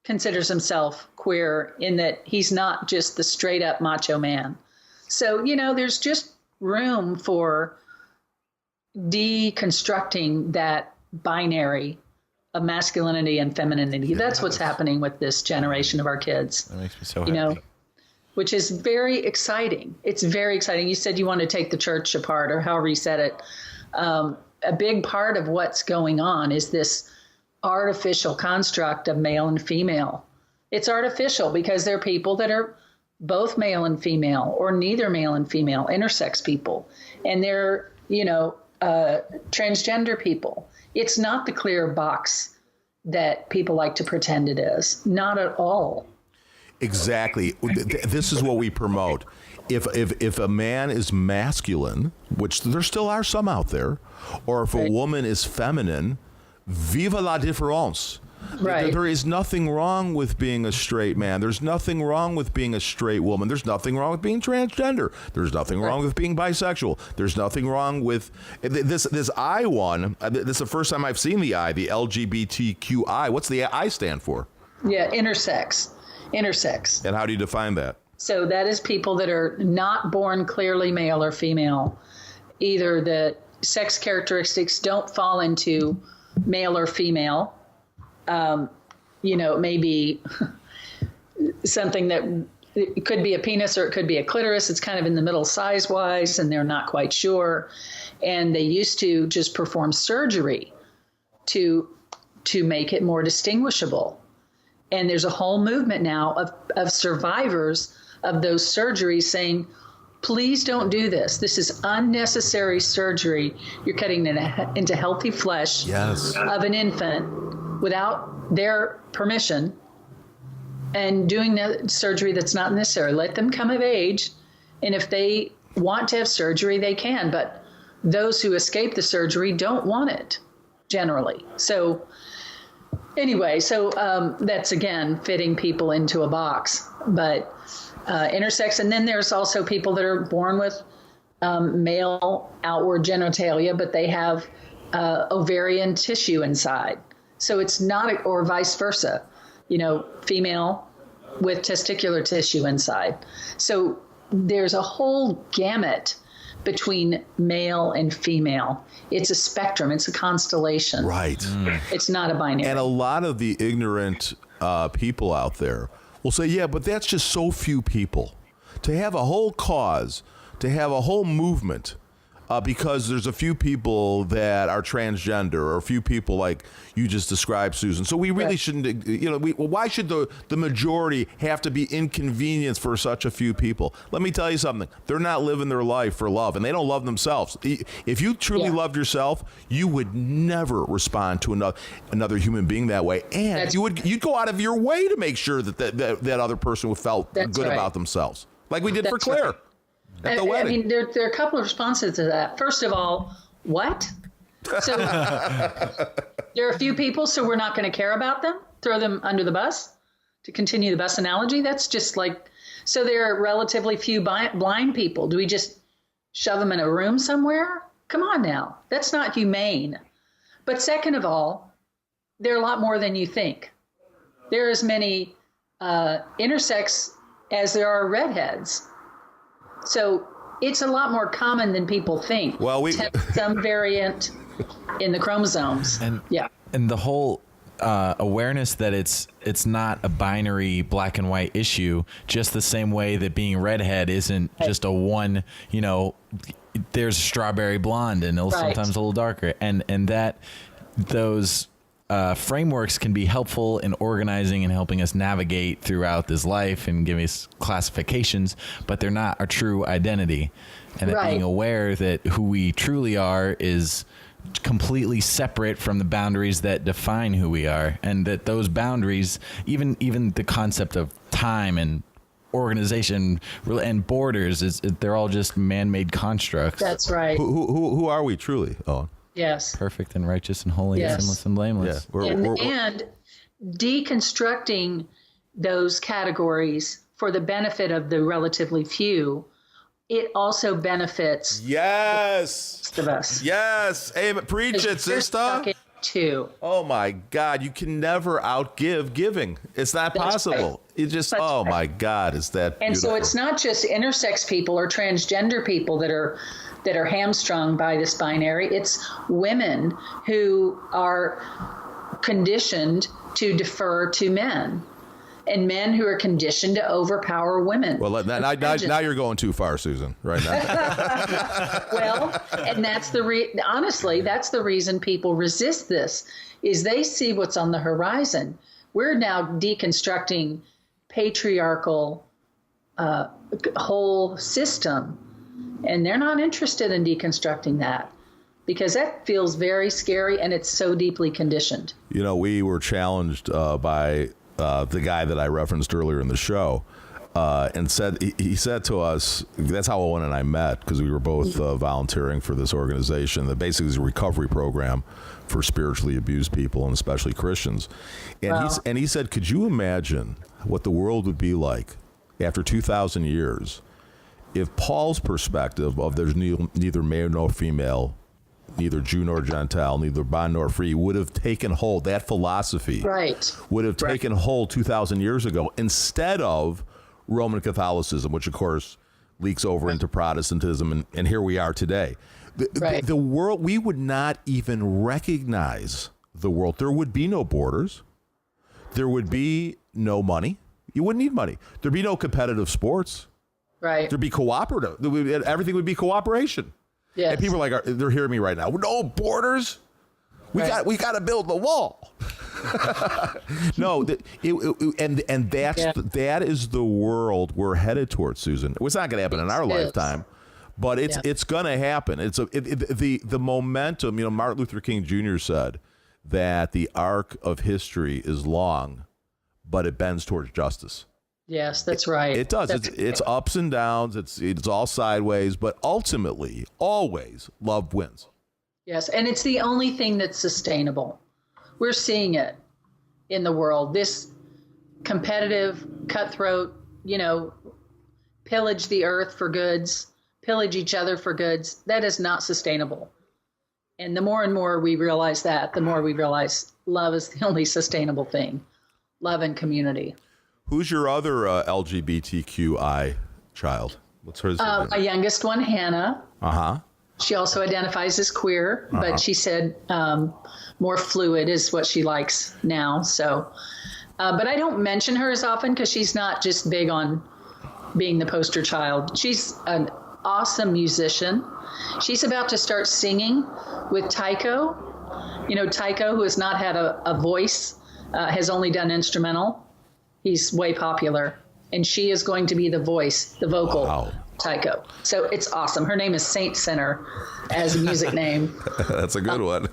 considers himself queer in that he's not just the straight up macho man. So, there's just room for deconstructing that binary of masculinity and femininity. That's what's happening with this generation of our kids. That makes me so happy. Which is very exciting. It's very exciting. You said you want to take the church apart, or however you said it. A big part of what's going on is this artificial construct of male and female. It's artificial because there are people that are both male and female, or neither male and female, intersex people. And they're, transgender people. It's not the clear box that people like to pretend it is. Not at all. Exactly. This is what we promote. If a man is masculine, which there still are some out there, or if a woman is feminine, vive la différence. Right. There is nothing wrong with being a straight man. There's nothing wrong with being a straight woman. There's nothing wrong with being transgender. There's nothing wrong with being bisexual. There's nothing wrong with this I one. This is the first time I've seen the I, the LGBTQI. What's the I stand for? Yeah, intersex. And how do you define that? So that is people that are not born clearly male or female. Either the sex characteristics don't fall into male or female. It may be something that it could be a penis or it could be a clitoris. It's kind of in the middle size-wise, and they're not quite sure. And they used to just perform surgery to make it more distinguishable. And there's a whole movement now of survivors of those surgeries saying, please don't do this. This is unnecessary surgery. You're cutting into healthy flesh of an infant without their permission and doing the surgery that's not necessary. Let them come of age. And if they want to have surgery, they can. But those who escape the surgery don't want it generally. So anyway, that's, again, fitting people into a box. But intersex, and then there's also people that are born with male outward genitalia, but they have ovarian tissue inside. So it's not, or vice versa, female with testicular tissue inside. So there's a whole gamut between male and female. It's a spectrum. It's a constellation. Right. It's not a binary. And a lot of the ignorant people out there will say, yeah, but that's just so few people. To have a whole cause, to have a whole movement, because there's a few people that are transgender, or a few people like you just described, Susan. So we really shouldn't, why should the majority have to be inconvenienced for such a few people? Let me tell you something. They're not living their life for love, and they don't love themselves. If you truly loved yourself, you would never respond to another human being that way. And you'd go out of your way to make sure that other person felt good about themselves, like we did for Claire. Right. At the wedding. I mean, there are a couple of responses to that. First of all, what? So there are a few people, so we're not going to care about them? Throw them under the bus? To continue the bus analogy? That's just like, so there are relatively few blind people. Do we just shove them in a room somewhere? Come on now. That's not humane. But second of all, they're a lot more than you think. There are as many intersex as there are redheads. So it's a lot more common than people think. Well, some variant in the chromosomes. And the whole awareness that it's not a binary black and white issue, just the same way that being redhead isn't just a one, there's strawberry blonde and sometimes a little darker, and that those frameworks can be helpful in organizing and helping us navigate throughout this life and giving us classifications, but they're not our true identity. And that being aware that who we truly are is completely separate from the boundaries that define who we are, and that those boundaries, even the concept of time and organization and borders, they're all just man-made constructs. That's right. Who are we truly, Owen? Yes. Perfect and righteous and holy and sinless and blameless. Yeah. And deconstructing those categories for the benefit of the relatively few, it also benefits the rest of us. Yes. Amen. Preach it, sister. Too. Oh my God. You can never outgive giving. It's not possible. It just, my God, is that And beautiful. so it's not just intersex people or transgender people that are hamstrung by this binary. It's women who are conditioned to defer to men, and men who are conditioned to overpower women. Well, now you're going too far, Susan, right now. Well, and that's honestly, that's the reason people resist this, is they see what's on the horizon. We're now deconstructing patriarchal whole system, and they're not interested in deconstructing that because that feels very scary, and it's so deeply conditioned. We were challenged by the guy that I referenced earlier in the show, and he said to us, that's how Owen and I met, because we were both volunteering for this organization that basically is a recovery program for spiritually abused people, and especially Christians. And he said, could you imagine what the world would be like after 2,000 years if Paul's perspective of there's neither male nor female, neither Jew nor Gentile, neither bond nor free, would have taken hold, that philosophy would have taken hold 2,000 years ago, instead of Roman Catholicism, which of course leaks over into Protestantism, and here we are today. The world, we would not even recognize the world. There would be no borders. There would be no money. You wouldn't need money. There'd be no competitive sports. Right. There'd be cooperative. Everything would be cooperation. Yes. And people are like, they're hearing me right now. No borders. We got to build the wall. No, that is the world we're headed towards, Susan. It's not going to happen in our lifetime, but it's going to happen. The momentum. Martin Luther King Jr. said that the arc of history is long, but it bends towards justice. Yes, that's right. It does. It's ups and downs. It's all sideways, but ultimately, always, love wins. Yes, and it's the only thing that's sustainable. We're seeing it in the world. This competitive, cutthroat, pillage the earth for goods, pillage each other for goods, that is not sustainable. And the more and more we realize that, the more we realize love is the only sustainable thing. Love and community. Who's your other LGBTQI child? What's hers? My youngest one, Hannah. Uh-huh. She also identifies as queer, but she said more fluid is what she likes now. So, but I don't mention her as often because she's not just big on being the poster child. She's an awesome musician. She's about to start singing with Tycho. Tycho, who has not had a voice, has only done instrumental. He's way popular, and she is going to be the voice, the vocal Tycho. So it's awesome. Her name is Saint Sinner as a music name. That's a good one.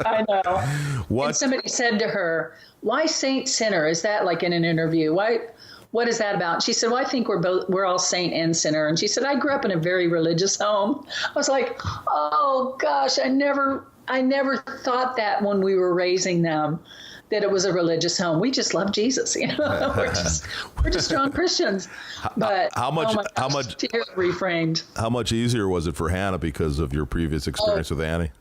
I know. What? And somebody said to her, why Saint Sinner? Is that like in an interview? What is that about? She said, well, I think we're all saint and sinner. And she said, I grew up in a very religious home. I was like, oh gosh, I never thought that when we were raising them, that it was a religious home. We just love Jesus. We're just strong Christians. But how much tears reframed. How much easier was it for Hannah because of your previous experience with Annie?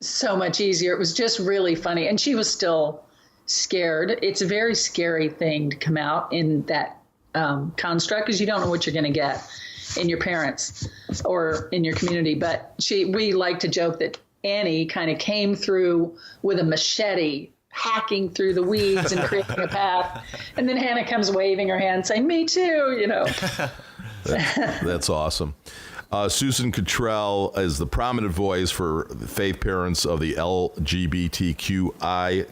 So much easier. It was just really funny. And she was still scared. It's a very scary thing to come out in that construct, because you don't know what you're going to get in your parents or in your community. But we like to joke that Annie kind of came through with a machete, hacking through the weeds and creating a path. And then Hannah comes waving her hand saying, me too, That's awesome. Susan Cottrell is the prominent voice for faith parents of the LGBTQI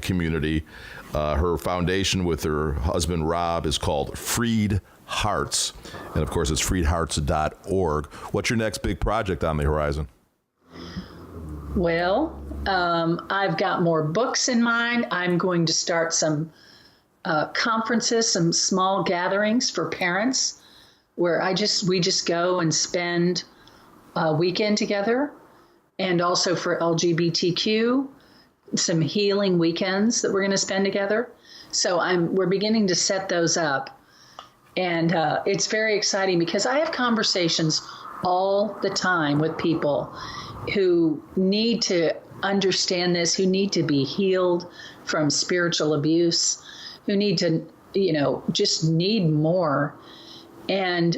community. Her foundation with her husband, Rob, is called Freed Hearts. And, of course, it's freedhearts.org. What's your next big project on the horizon? Well, I've got more books in mind. I'm going to start some conferences, some small gatherings for parents where we just go and spend a weekend together, and also for LGBTQ, some healing weekends that we're going to spend together. So we're beginning to set those up, and it's very exciting because I have conversations all the time with people who need to understand this, who need to be healed from spiritual abuse, who need to, just need more. And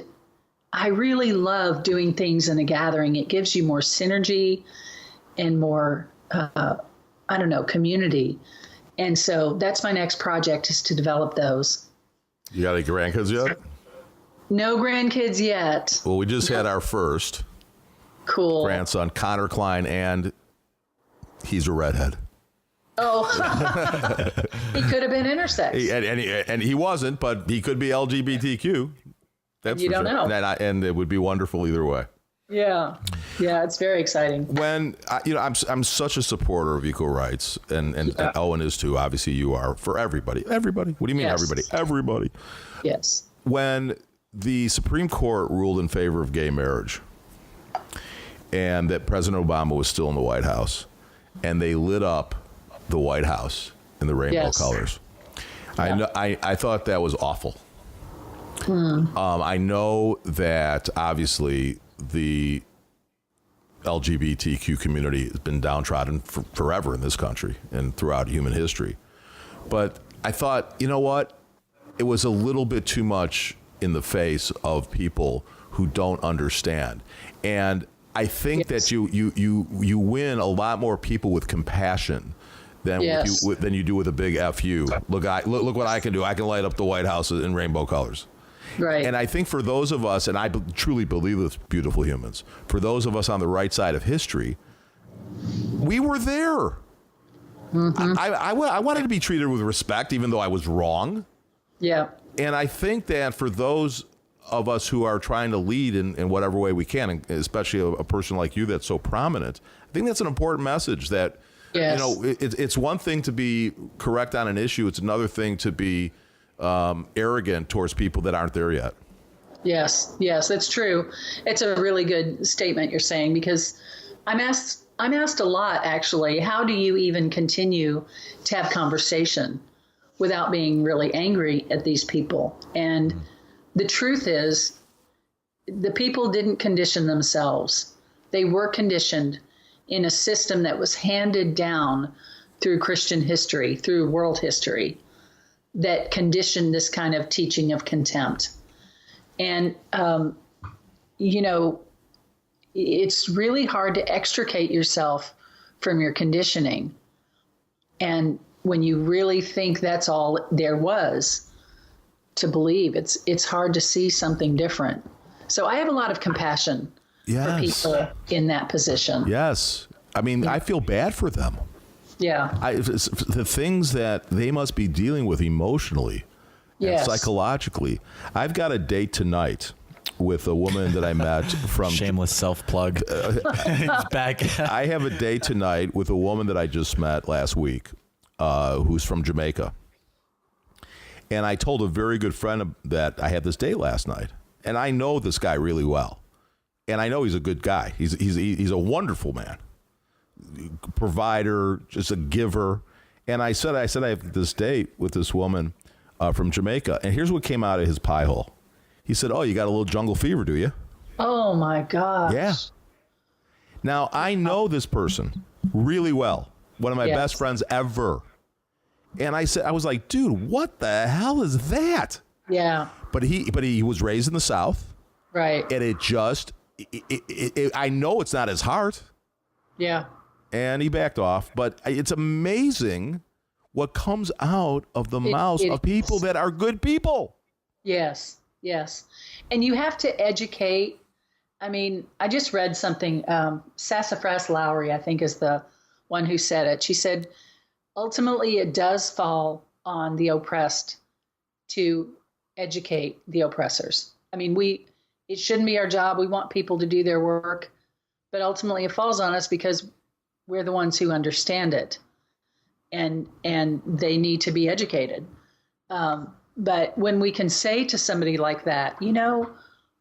I really love doing things in a gathering. It gives you more synergy and more, community. And so that's my next project, is to develop those. You got any grandkids yet? No grandkids yet. Well, we just had our first grandson, Connor Klein, and he's a redhead. Oh, he could have been intersex. And he wasn't, but he could be LGBTQ. That's you don't know. And it would be wonderful either way. Yeah, it's very exciting. When I'm such a supporter of equal rights, and Owen is too. Obviously, you are, for everybody. Everybody. What do you mean, yes. everybody? Everybody. Yes. When the Supreme Court ruled in favor of gay marriage, and that President Obama was still in the White House, and they lit up the White House in the rainbow colors, yeah. I thought that was awful. I know that obviously the LGBTQ community has been downtrodden forever in this country and throughout human history. But I thought, you know what? It was a little bit too much in the face of people who don't understand. And I think that you win a lot more people with compassion than you do with a big FU. Look what I can do. I can light up the White House in rainbow colors. Right. And I think for those of us, and I truly believe this, beautiful humans, for those of us on the right side of history, we were there. Mm-hmm. I wanted to be treated with respect, even though I was wrong. Yeah. And I think that for those of us who are trying to lead in whatever way we can, and especially a person like you that's so prominent, I think that's an important message that, it's one thing to be correct on an issue. It's another thing to be arrogant towards people that aren't there yet. Yes, that's true. It's a really good statement you're saying, because I'm asked a lot, actually, how do you even continue to have conversation without being really angry at these people? And the truth is, the people didn't condition themselves. They were conditioned in a system that was handed down through Christian history, through world history, that conditioned this kind of teaching of contempt. And, it's really hard to extricate yourself from your conditioning. And when you really think that's all there was to believe, it's hard to see something different. So I have a lot of compassion for people in that position. Yes. I mean, I feel bad for them. Yeah. The things that they must be dealing with emotionally and psychologically. I've got a date tonight with a woman that I met from... Shameless self-plug. It's back. I have a date tonight with a woman that I just met last week who's from Jamaica. And I told a very good friend that I had this date last night. And I know this guy really well. And I know he's a good guy. He's a wonderful man. Provider, just a giver. And I said I have this date with this woman from Jamaica, and here's what came out of his pie hole. He said, "Oh, you got a little jungle fever, do you?" Oh my gosh. Yeah. Now I know this person really well. One of my best friends ever. And I was like, dude, what the hell is that? Yeah. But he was raised in the South. Right. And I know it's not his heart. Yeah. And he backed off. But it's amazing what comes out of the mouths of people that are good people. Yes. Yes. And you have to educate. I mean, I just read something. Sassafras Lowry, I think, is the one who said it. She said, ultimately, it does fall on the oppressed to educate the oppressors. I mean, it shouldn't be our job. We want people to do their work, but ultimately it falls on us because we're the ones who understand it, and they need to be educated. But when we can say to somebody like that, you know,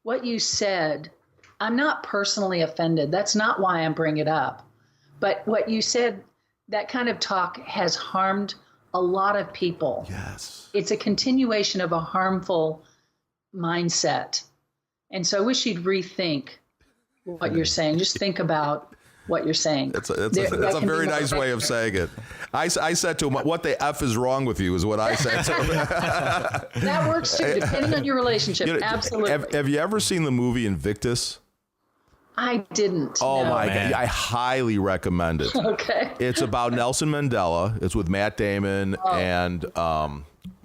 what you said, I'm not personally offended. That's not why I'm bringing it up. But what you said, that kind of talk has harmed a lot of people. Yes. It's a continuation of a harmful mindset. And so I wish you'd rethink what you're saying. Just think about what you're saying. That's a very nice way of saying it. I said to him, "What the F is wrong with you?" is what I said to him. That works too, depending on your relationship. You know, absolutely. Have you ever seen the movie Invictus? I didn't. Oh, no. my God. I highly recommend it. Okay. It's about Nelson Mandela. It's with Matt Damon and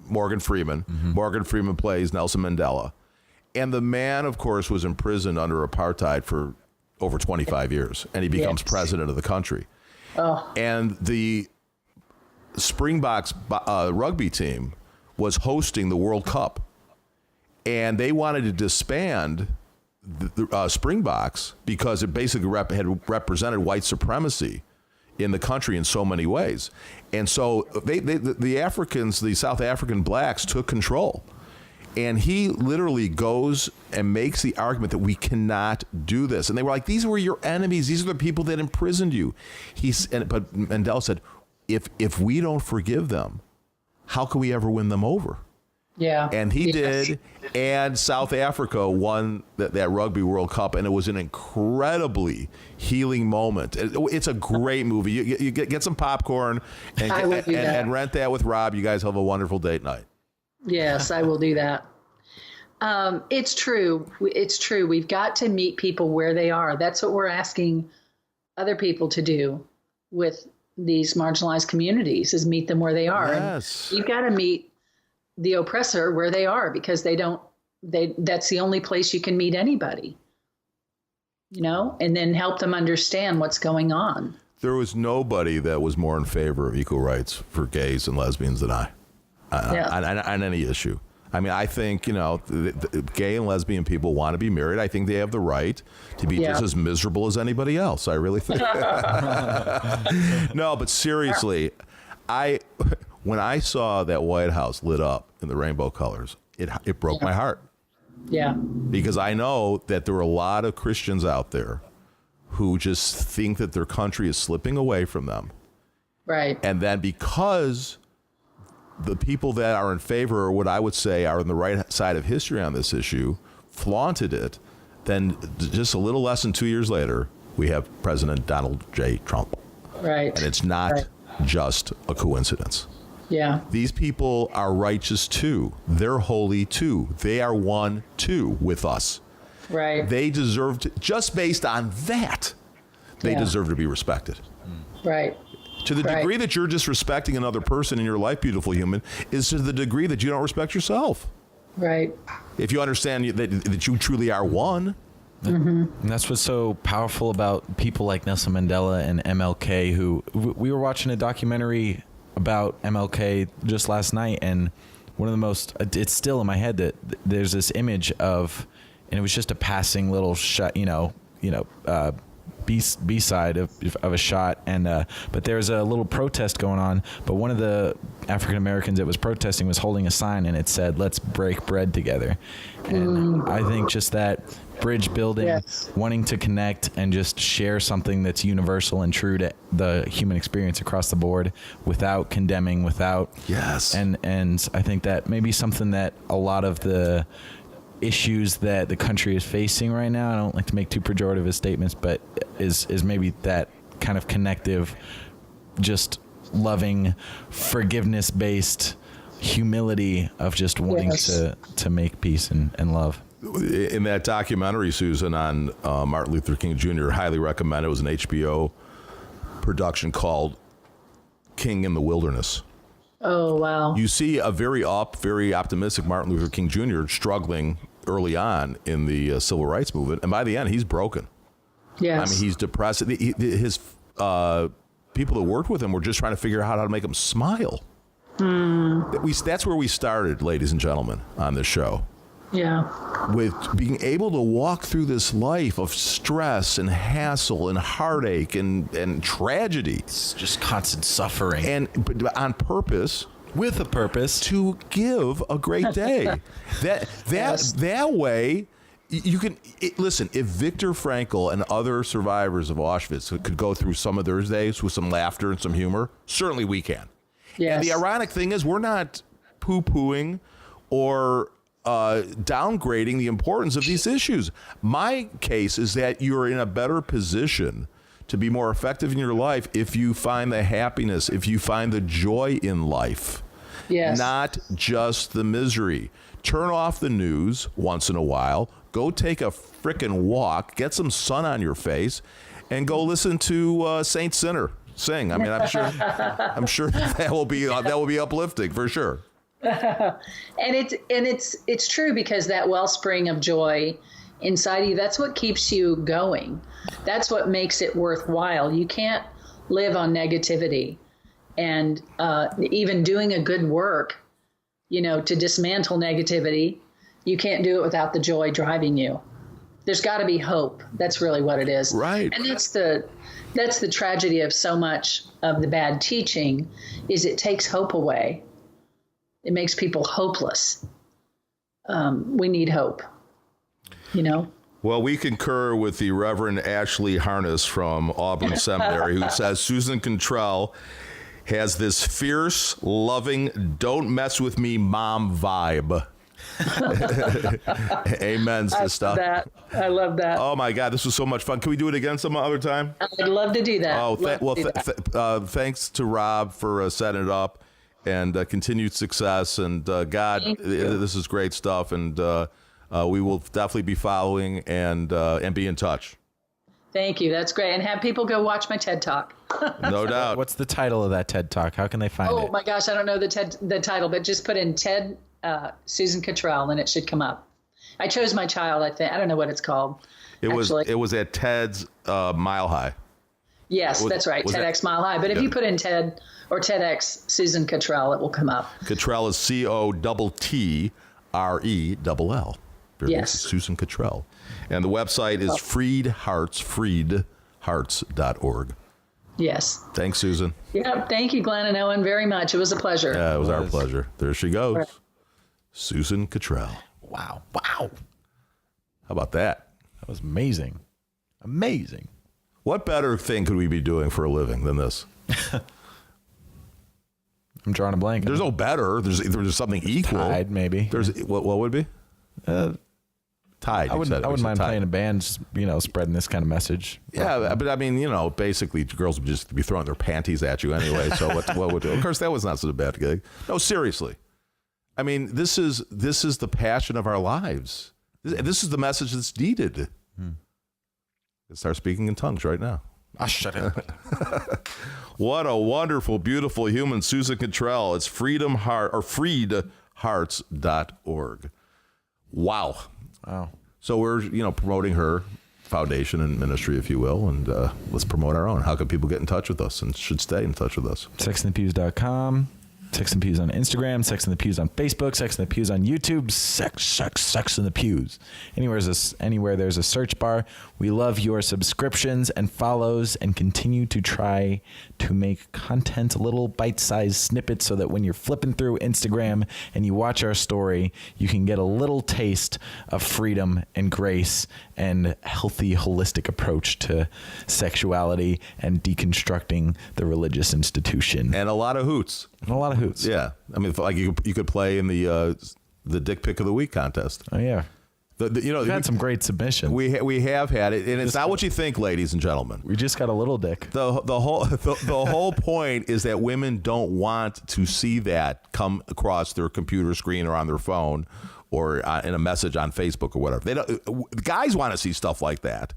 Morgan Freeman. Mm-hmm. Morgan Freeman plays Nelson Mandela. And the man, of course, was imprisoned under apartheid for over 25 years. And he becomes president of the country. Oh. And the Springboks rugby team was hosting the World Cup. And they wanted to disband the Springboks because it basically had represented white supremacy in the country in so many ways. And so the Africans, the South African blacks, took control. And he literally goes and makes the argument that we cannot do this. And they were like, these were your enemies. These are the people that imprisoned you. But Mandela said, if we don't forgive them, how can we ever win them over? Yeah. And he did. And South Africa won that Rugby World Cup. And it was an incredibly healing moment. It's a great movie. You get some popcorn and rent that with Rob. You guys have a wonderful date night. Yes, I will do that. It's true. It's true. We've got to meet people where they are. That's what we're asking other people to do with these marginalized communities, is meet them where they are. Yes. And you've got to meet the oppressor where they are, because that's the only place you can meet anybody, you know, and then help them understand what's going on. There was nobody that was more in favor of equal rights for gays and lesbians than I. On any issue. I mean, I think, you know, the gay and lesbian people want to be married. I think they have the right to be just as miserable as anybody else. I really think. No, but seriously, when I saw that White House lit up in the rainbow colors, it broke my heart. Yeah. Because I know that there are a lot of Christians out there who just think that their country is slipping away from them. Right. And then because the people that are in favor, or what I would say are on the right side of history on this issue, flaunted it, then just a little less than 2 years later, we have President Donald J. Trump. Right. And it's not just a coincidence. Yeah. These people are righteous too. They're holy too. They are one too with us. Right. They deserve to, just based on that, they deserve to be respected. Right. To the degree that you're disrespecting another person in your life, beautiful human, is to the degree that you don't respect yourself. Right. If you understand that you truly are one. Mm-hmm. And that's what's so powerful about people like Nelson Mandela and MLK, who we were watching a documentary about MLK just last night. And one of the most, it's still in my head that there's this image of, and it was just a passing little shot, B-side of a shot, and but there's a little protest going on. But one of the African Americans that was protesting was holding a sign, and it said, "Let's break bread together." And I think just that bridge building, wanting to connect and just share something that's universal and true to the human experience across the board, without condemning, without and I think that may be something that a lot of the issues that the country is facing right now, I don't like to make too pejorative as statements, but is maybe that kind of connective, just loving, forgiveness based humility of just wanting to make peace and love. In that documentary, Susan, on Martin Luther King Jr., highly recommend. It was an HBO production called King in the Wilderness. Oh, wow. You see a very optimistic Martin Luther King Jr. struggling early on in the civil rights movement. And by the end, he's broken. Yes. I mean, he's depressed. His people that worked with him were just trying to figure out how to make him smile. That's where we started, ladies and gentlemen, on this show. Yeah. With being able to walk through this life of stress and hassle and heartache and tragedy. It's just constant suffering. But on purpose. With a purpose. To give a great day. That way, you can... listen, if Viktor Frankl and other survivors of Auschwitz could go through some of their days with some laughter and some humor, certainly we can. Yes. And the ironic thing is we're not poo-pooing or... downgrading the importance of these issues. My case is that you're in a better position to be more effective in your life if you find the happiness, if you find the joy in life, not just the misery. Turn off the news once in a while, go take a frickin' walk, get some sun on your face, and go listen to Saint Sinner sing. I mean, I'm sure that will be uplifting for sure. And it's true, because that wellspring of joy inside you, that's what keeps you going. That's what makes it worthwhile. You can't live on negativity, and even doing a good work, to dismantle negativity, you can't do it without the joy driving you. There's got to be hope. That's really what it is. Right. And that's the tragedy of so much of the bad teaching, is it takes hope away. It makes people hopeless. We need hope, Well, we concur with the Reverend Ashley Harness from Auburn Seminary, who says Susan Cottrell has this fierce, loving, don't mess with me mom vibe. Amen, sister. I love that. Oh, my God. This was so much fun. Can we do it again some other time? I'd love to do that. Oh, thanks to Rob for setting it up. And continued success, and God, this is great stuff, and we will definitely be following and be in touch. Thank you. That's great. And have people go watch my TED Talk. No doubt. What's the title of that TED Talk? How can they find it? Oh my gosh, I don't know the title, but just put in TED Susan Cottrell, and it should come up. I chose my child. I think I don't know what it's called. It was at TED's Mile High. Yes, that's right. TEDx Mile High. But if you put in TED or TEDx Susan Cottrell, it will come up. Cottrell is COTTRELL. Yes. Susan Cottrell. And the website is freedhearts.org. Yes. Thanks, Susan. Yeah, thank you, Glenn and Owen, very much. It was a pleasure. Yeah, it was our pleasure. There she goes. Right. Susan Cottrell. Wow. How about that? That was amazing. Amazing. What better thing could we be doing for a living than this? I'm drawing a blank. There's no better. There's something equal. Tide, maybe. There's what would be? Tide. I wouldn't mind playing a band, spreading this kind of message. Yeah, but I mean, basically, girls would just be throwing their panties at you anyway. So what would do? Of course, that was not such a bad gig. No, seriously. I mean, this is the passion of our lives. This is the message that's needed. Start speaking in tongues right now. Shut up. What a wonderful, beautiful human, Susan Cottrell. It's freedhearts.org. Wow. So we're, promoting her foundation and ministry, if you will, and let's promote our own. How can people get in touch with us and should stay in touch with us? sexinthepews.com, Sex and the Pews on Instagram, Sex and the Pews on Facebook, Sex and the Pews on YouTube, Sex and the Pews. Anywhere there's a search bar. We love your subscriptions and follows and continue to try to make content, little bite-sized snippets, so that when you're flipping through Instagram and you watch our story, you can get a little taste of freedom and grace and healthy, holistic approach to sexuality and deconstructing the religious institution. And a lot of hoots. Yeah. I mean, like you could play in the Dick Pic of the Week contest. Oh, yeah. We've had some great submissions. We have had it, and it's not what you think, ladies and gentlemen. We just got a little dick. The whole point is that women don't want to see that come across their computer screen or on their phone or in a message on Facebook or whatever. They don't. Guys want to see stuff like that,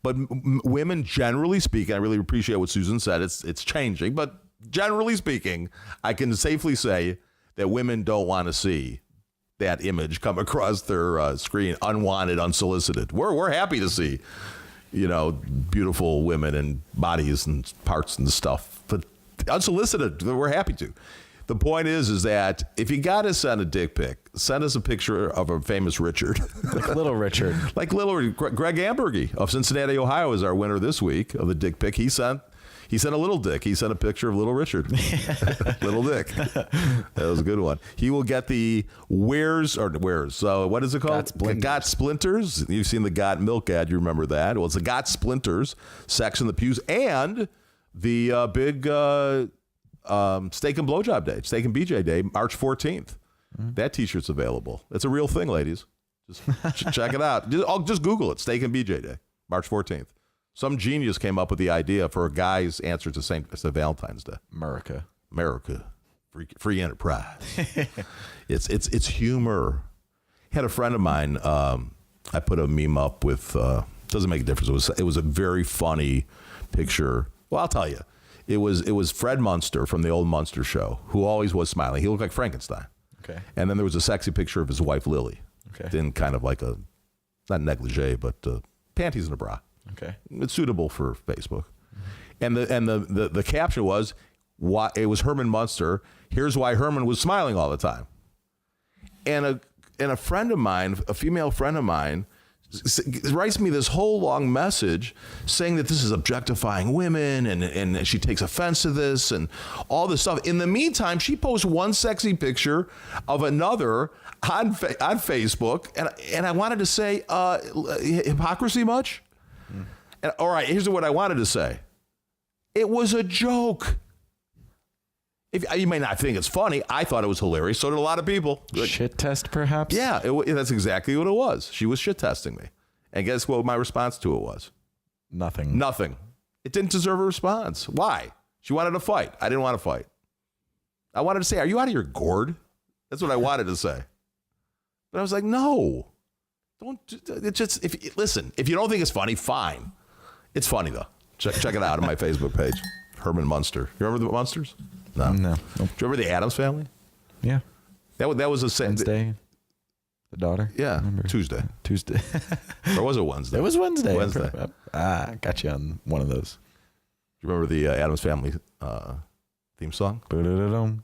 but women, generally speaking, I really appreciate what Susan said. It's changing, but generally speaking, I can safely say that women don't want to see that image come across their screen unwanted, unsolicited. We're happy to see, beautiful women and bodies and parts and stuff, but unsolicited, we're happy to. The point is that if you got to send a dick pic, send us a picture of a famous Richard. Like Little Richard. Greg Ambergy of Cincinnati, Ohio is our winner this week of the dick pic. He sent a little dick. He sent a picture of Little Richard. Little Dick. That was a good one. He will get the Wares. So what is it called? Got Splinters. You've seen the Got Milk ad. You remember that. Well, it's the Got Splinters, Sex in the Pews, and the big Steak and Blowjob Day, Steak and BJ Day, March 14th. Mm-hmm. That T-shirt's available. It's a real thing, ladies. Just check it out. Just Google it. Steak and BJ Day, March 14th. Some genius came up with the idea for a guy's answer to Valentine's Day. America, free enterprise. It's humor. Had a friend of mine. I put a meme up with. Doesn't make a difference. It was a very funny picture. Well, I'll tell you. It was Fred Munster from the old Munster show, who always was smiling. He looked like Frankenstein. Okay. And then there was a sexy picture of his wife Lily. Okay. In kind of like a, not negligee, but panties and a bra. Okay. It's suitable for Facebook. And the caption was, it was Herman Munster. Here's why Herman was smiling all the time. And a friend of mine, a female friend of mine, writes me this whole long message saying that this is objectifying women and she takes offense to this and all this stuff. In the meantime, she posts one sexy picture of another on Facebook. And I wanted to say, hypocrisy much? And, all right, here's what I wanted to say. It was a joke. You may not think it's funny. I thought it was hilarious. So did a lot of people. Shit test, perhaps? Yeah, that's exactly what it was. She was shit testing me. And guess what my response to it was? Nothing. It didn't deserve a response. Why? She wanted to fight. I didn't want to fight. I wanted to say, are you out of your gourd? That's what I wanted to say. But I was like, no. Don't. It's just, if you don't think it's funny, fine. It's funny, though. Check it out on my Facebook page. Herman Munster. You remember the Munsters? No. Nope. Do you remember the Addams Family? Yeah. That was a Wednesday. The daughter? Yeah. Tuesday. Or was it Wednesday? It was Wednesday. Got you on one of those. Do you remember the Addams Family theme song? Da-da-da-dum.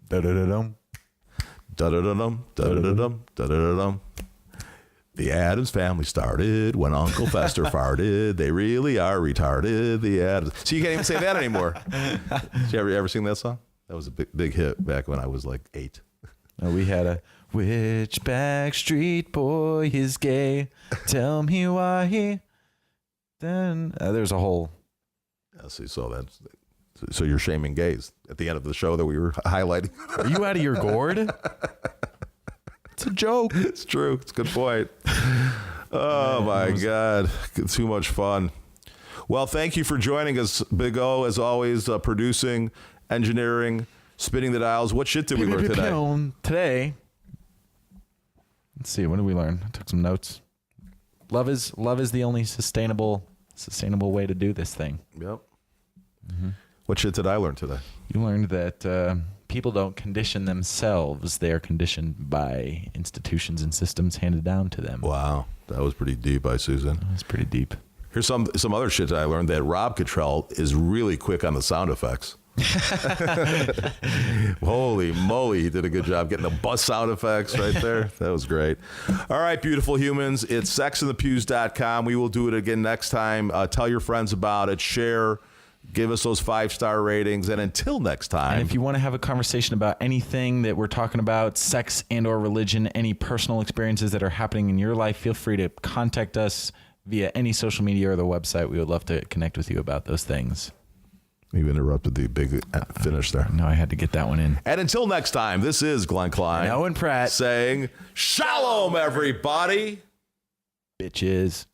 Da-da-da-dum. Da-da-da-dum. Da-da-da-dum. Da-da-da-dum. The Addams Family started when Uncle Fester farted. They really are retarded. The Addams. So you can't even say that anymore. Did you ever sing that song? That was a big hit back when I was like 8. We had a which backstreet boy is gay? Tell me why he. Then there's a whole. So you're shaming gays at the end of the show that we were highlighting. Are you out of your gourd? It's a joke. It's true. It's a good point. Oh, my God. Too much fun. Well, thank you for joining us, Big O, as always, producing, engineering, spinning the dials. What shit did we learn today? Today, let's see. What did we learn? I took some notes. Love is the only sustainable way to do this thing. Yep. Mm-hmm. What shit did I learn today? You learned that people don't condition themselves. They are conditioned by institutions and systems handed down to them. Wow. That was pretty deep by Susan. That was pretty deep. Here's some other shit that I learned, that Rob Cottrell is really quick on the sound effects. Holy moly, he did a good job getting the bus sound effects right there. That was great. All right, beautiful humans, it's sexinthepews.com. We will do it again next time. Tell your friends about it. Share. Give us those 5-star ratings. And until next time. And if you want to have a conversation about anything that we're talking about, sex and or religion, any personal experiences that are happening in your life, feel free to contact us via any social media or the website. We would love to connect with you about those things. We've interrupted the big finish there. No, I had to get that one in. And until next time, this is Glenn Klein. And Owen Pratt. Saying, Shalom, everybody. Bitches.